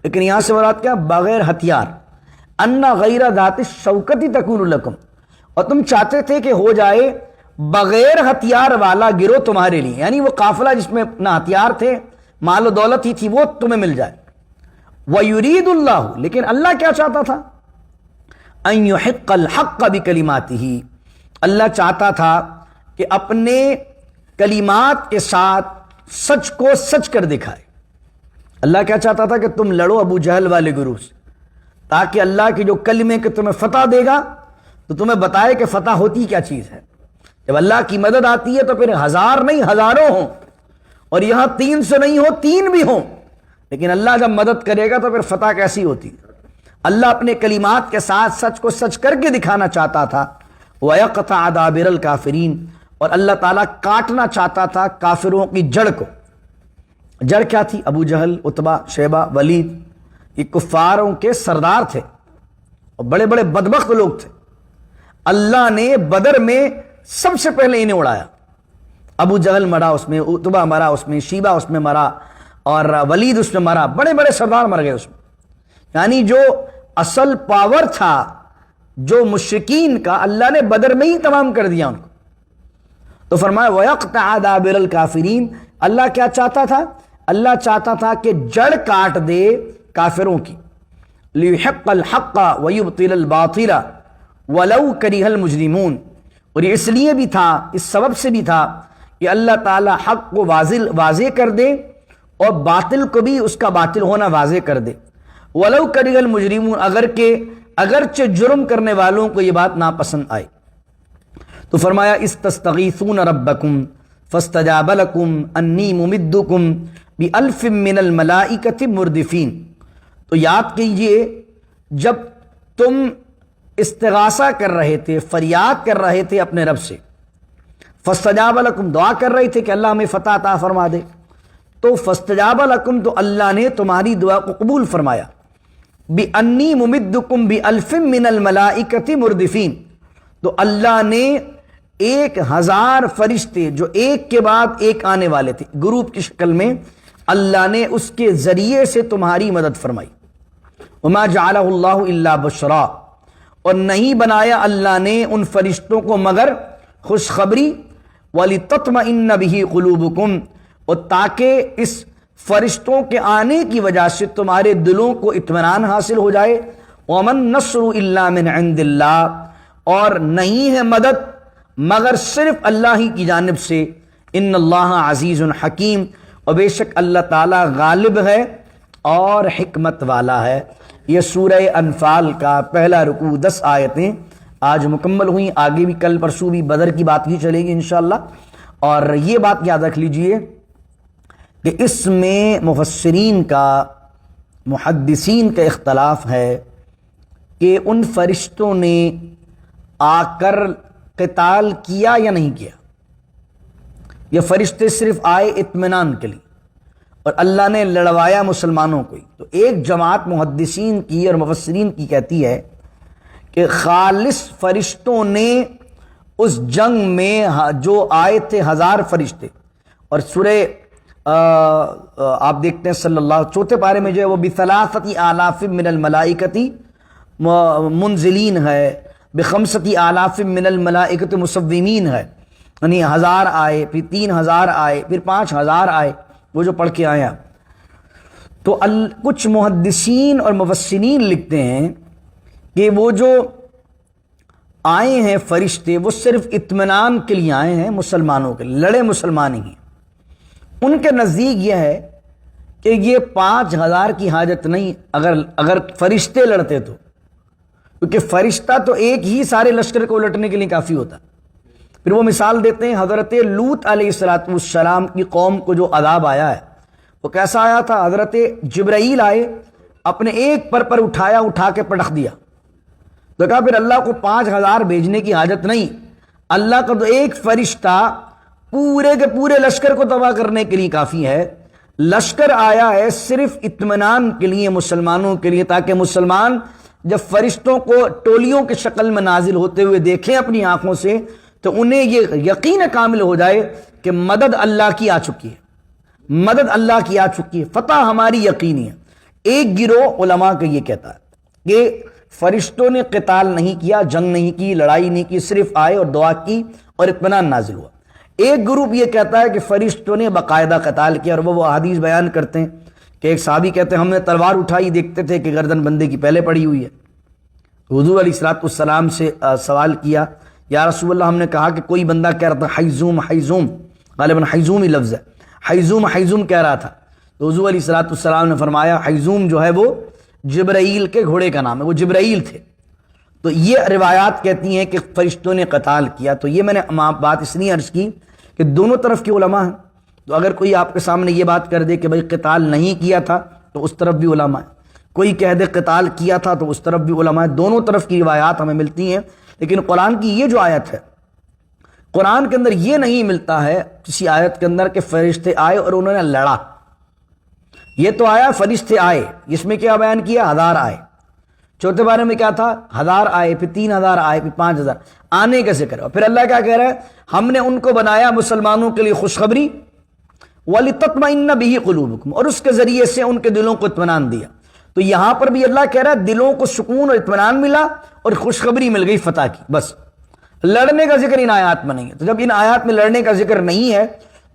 لیکن یہاں سے مراد کیا؟ بغیر ہتھیار. ان غیر ذات الشوکۃ تکون لکم، اور تم چاہتے تھے کہ ہو جائے بغیر ہتھیار والا گروہ تمہارے لیے، یعنی وہ قافلہ جس میں نہ ہتھیار تھے، مال و دولت ہی تھی، وہ تمہیں مل جائے. وَيُرِيدُ اللَّهُ، لیکن اللہ کیا چاہتا تھا؟ أَن يُحِقَّ الْحَقَّ بِكَلِمَاتِهِ، اللہ چاہتا تھا کہ اپنے کلمات کے ساتھ سچ کو سچ کر دکھائے. اللہ کیا چاہتا تھا؟ کہ تم لڑو ابو جہل والے گروہ سے، تاکہ اللہ کے جو کلمے کہ تمہیں فتح دے گا تو تمہیں بتائے کہ فتح ہوتی کیا چیز ہے. جب اللہ کی مدد آتی ہے تو پھر 1000 نہیں، ہزاروں ہوں، اور یہاں 300 نہیں ہو، 3 بھی ہوں، لیکن اللہ جب مدد کرے گا تو پھر فتح کیسی ہوتی ہے. اللہ اپنے کلمات کے ساتھ سچ کو سچ کر کے دکھانا چاہتا تھا. وَيَقْطَعَ دَابِرَ الْكَافِرِينَ، اور اللہ تعالیٰ کاٹنا چاہتا تھا کافروں کی جڑ کو. جڑ کیا تھی؟ ابو جہل، عتبہ، شیبہ، ولید، یہ کفاروں کے سردار تھے اور بڑے بڑے بدبخت لوگ تھے. اللہ نے بدر میں سب سے پہلے انہیں اڑایا. ابو جہل مرا اس میں، عتبہ مرا اس میں، شیبہ اس میں مرا، اور ولید اس میں مرا، بڑے بڑے سردار مر گئے اس میں. یعنی جو اصل پاور تھا جو مشرکین کا، اللہ نے بدر میں ہی تمام کر دیا ان کو. تو فرمایا وَيَقْطَعَ دَابِرَ الْكَافِرِينَ، اللہ کیا چاہتا تھا؟ اللہ چاہتا تھا کہ جڑ کاٹ دے کافروں کی. لِيُحِقَّ الْحَقَّ وَيُبْطِلَ الْبَاطِلَ وَلَوْ كَرِهَ الْمُجْرِمُونَ، اور یہ اس لیے بھی تھا، اس سبب سے بھی تھا کہ اللہ تعالیٰ حق کو واضح کر دے اور باطل کو بھی اس کا باطل ہونا واضح کر دے. وَلَوْ كَرِهَ الْمُجْرِمُونَ اگرچہ جرم کرنے والوں کو یہ بات ناپسند آئے. تو فرمایا استستغیثون ربکم فاستجاب لکم انی ممدکم بألف من الملائکۃ مردفین. تو یاد کیجئے جب تم استغاثہ کر رہے تھے، فریاد کر رہے تھے اپنے رب سے، فاستجاب لکم دعا کر رہے تھے کہ اللہ ہمیں فتح عطا فرما دے، تو فاستجاب لکم تو اللہ نے تمہاری دعا کو قبول فرمایا. بِأَنِّي مُمِدُّكُمْ بِأَلْفٍ مِّنَ الْمَلَائِكَةِ مُرْدِفِينَ تو اللہ نے 1000 فرشتے جو ایک کے بعد ایک آنے والے تھے گروپ کی شکل میں، اللہ نے اس کے ذریعے سے تمہاری مدد فرمائی. وَمَا جَعَلَهُ اللَّهُ إِلَّا بُشْرَا اور نہیں بنایا اللہ نے ان فرشتوں کو مگر خوشخبری. وَلِتَطْمَئِنَّ بِهِ قُلُوبُكُمْ اور تاکہ اس فرشتوں کے آنے کی وجہ سے تمہارے دلوں کو اطمینان حاصل ہو جائے. وَمَن نَّصْرُ إِلَّا مِنْ عِنْدِ اللَّهِ اور نہیں ہے مدد مگر صرف اللہ ہی کی جانب سے. ان اللہ عزیز حکیم اور بے شک اللہ تعالی غالب ہے اور حکمت والا ہے. یہ سورہ انفال کا پہلا رکوع 10 آیتیں آج مکمل ہوئیں. آگے بھی کل پرسوں بھی بدر کی بات ہی چلے گی انشاءاللہ. اور یہ بات یاد رکھ لیجئے کہ اس میں مفسرین کا، محدثین کا اختلاف ہے کہ ان فرشتوں نے آ کر قتال کیا یا نہیں کیا. یہ فرشتے صرف آئے اطمینان کے لیے اور اللہ نے لڑوایا مسلمانوں کو. تو ایک جماعت محدثین کی اور مفسرین کی کہتی ہے کہ خالص فرشتوں نے اس جنگ میں جو آئے تھے 1000 فرشتے، اور سورہ آپ دیکھتے ہیں صلی اللہ چوتھے پارے میں جو ہے وہ بثلاثۃ آلاف من الملائکۃ منزلین ہے، بخمسۃ آلاف من الملائکۃ مسومین ہے. یعنی 1000 آئے، پھر 3000 آئے، پھر 5000 آئے، وہ جو پڑھ کے آئے ہیں. تو کچھ محدثین اور مفسرین لکھتے ہیں کہ وہ جو آئے ہیں فرشتے وہ صرف اطمینان کے لیے آئے ہیں مسلمانوں کے، لڑے مسلمان ہی ہیں. ان کے نزدیک یہ ہے کہ یہ 5000 کی حاجت نہیں اگر فرشتے لڑتے تو، کیونکہ فرشتہ تو ایک ہی سارے لشکر کو الٹنے کے لیے کافی ہوتا. پھر وہ مثال دیتے ہیں حضرت لوط علیہ السلام کی قوم کو جو عذاب آیا ہے وہ کیسا آیا تھا. حضرت جبرائیل آئے، اپنے ایک پر اٹھا کے پٹخ دیا. تو کہا پھر اللہ کو 5000 بھیجنے کی حاجت نہیں، اللہ کا تو ایک فرشتہ پورے کے پورے لشکر کو تباہ کرنے کے لیے کافی ہے. لشکر آیا ہے صرف اطمینان کے لیے مسلمانوں کے لیے، تاکہ مسلمان جب فرشتوں کو ٹولیوں کے شکل میں نازل ہوتے ہوئے دیکھیں اپنی آنکھوں سے تو انہیں یہ یقین کامل ہو جائے کہ مدد اللہ کی آ چکی ہے، مدد اللہ کی آ چکی ہے، فتح ہماری یقینی ہے. ایک گروہ علماء کا یہ کہتا ہے کہ فرشتوں نے قتال نہیں کیا، جنگ نہیں کی، لڑائی نہیں کی، صرف آئے اور دعا کی اور اطمینان نازل ہوا. ایک گروپ یہ کہتا ہے کہ فرشتوں نے باقاعدہ قتال کیا، اور وہ حدیث بیان کرتے ہیں کہ ایک صحابی کہتے ہیں ہم نے تلوار اٹھائی، دیکھتے تھے کہ گردن بندے کی پہلے پڑی ہوئی ہے. حضور علیہ السلام سے سوال کیا، یا رسول اللہ ہم نے کہا کہ کوئی بندہ کہہ رہا تھا حیزوم حیزوم، غالباً حیزوم ہی لفظ ہے، حیزوم حیزوم کہہ رہا تھا. تو حضور علیہ السلام نے فرمایا حیزوم جو ہے وہ جبرائیل کے گھوڑے کا نام ہے، وہ جبرائیل تھے. تو یہ روایات کہتی ہیں کہ فرشتوں نے قتال کیا. تو یہ میں نے بات اس لیے عرض کی کہ دونوں طرف کے علماء ہیں. تو اگر کوئی آپ کے سامنے یہ بات کر دے کہ بھئی قتال نہیں کیا تھا تو اس طرف بھی علماء ہیں، کوئی کہہ دے قتال کیا تھا تو اس طرف بھی علماء ہیں. دونوں طرف کی روایات ہمیں ملتی ہیں. لیکن قرآن کی یہ جو آیت ہے، قرآن کے اندر یہ نہیں ملتا ہے کسی آیت کے اندر کہ فرشتے آئے اور انہوں نے لڑا. یہ تو آیا فرشتے آئے، اس میں کیا بیان کیا 1000 آئے. چوتھے بارے میں کیا تھا 1000 آئے، پھر 3000 آئے، پھر 5000 آنے کا ذکر ہے. پھر اللہ کیا کہہ رہا ہے، ہم نے ان کو بنایا مسلمانوں کے لیے خوشخبری، وَلِتَطْمَئِنَّ بِهِ قُلُوبُكُمْ اور اس کے ذریعے سے ان کے دلوں کو اطمینان دیا. تو یہاں پر بھی اللہ کہہ رہا ہے دلوں کو سکون اور اطمینان ملا اور خوشخبری مل گئی فتح کی. بس لڑنے کا ذکر ان آیات میں نہیں ہے. تو جب ان آیات میں لڑنے کا ذکر نہیں ہے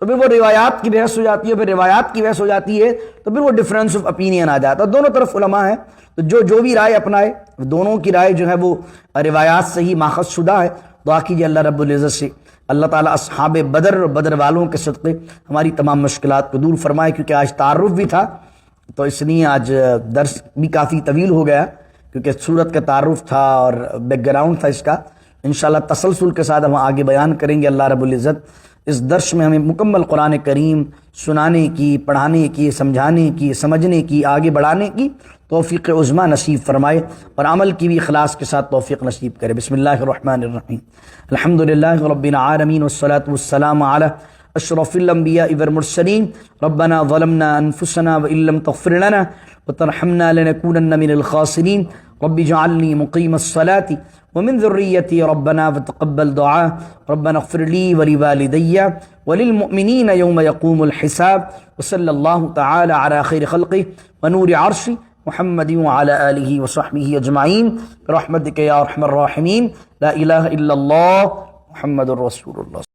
تو پھر وہ روایات کی بحث ہو جاتی ہے. پھر روایات کی بحث ہو جاتی ہے تو پھر وہ ڈفرینس آف اپینین آ جاتا ہے. دونوں طرف علماء ہیں، تو جو بھی رائے اپنائے، دونوں کی رائے جو ہے وہ روایات سے ہی ماخذ شدہ ہے. دعا کیجیے اللہ رب العزت سے اللہ تعالیٰ اصحاب بدر اور بدر والوں کے صدقے ہماری تمام مشکلات کو دور فرمائے۔ کیونکہ آج تعارف بھی تھا تو اس لیے آج درس بھی کافی طویل ہو گیا، کیونکہ سورت کا تعارف تھا اور بیک گراؤنڈ تھا اس کا۔ انشاءاللہ تسلسل کے ساتھ ہم آگے بیان کریں گے۔ اللہ رب العزت اس درس میں ہمیں مکمل قرآن کریم سنانے کی، پڑھانے کی، سمجھانے کی، سمجھنے کی، آگے بڑھانے کی توفیق عظمیٰ نصیب فرمائے اور عمل کی بھی اخلاص کے ساتھ توفیق نصیب کرے۔ بسم اللہ الرحمن الرحیم۔ الحمدللہ رب العالمین والصلاة والسلام علی اشرف الانبیاء والمرسلین۔ ربنا ظلمنا انفسنا وان لم تغفر لنا وترحمنا لنکونن من الخاسرین۔ رب اجعلنی مقیم الصلاة ومن ذریتی ربنا وتقبل دعاء۔ ربنا اغفر لی ولوالدی وللمؤمنین یوم یقوم الحساب۔ وصلی اللہ تعالی علی خیر خلقہ ونور عرشہ محمد وعلى آلہ وصحبہ اجمعین برحمتک یا ارحم الراحمین۔ لا الہ الا اللہ محمد رسول اللہ۔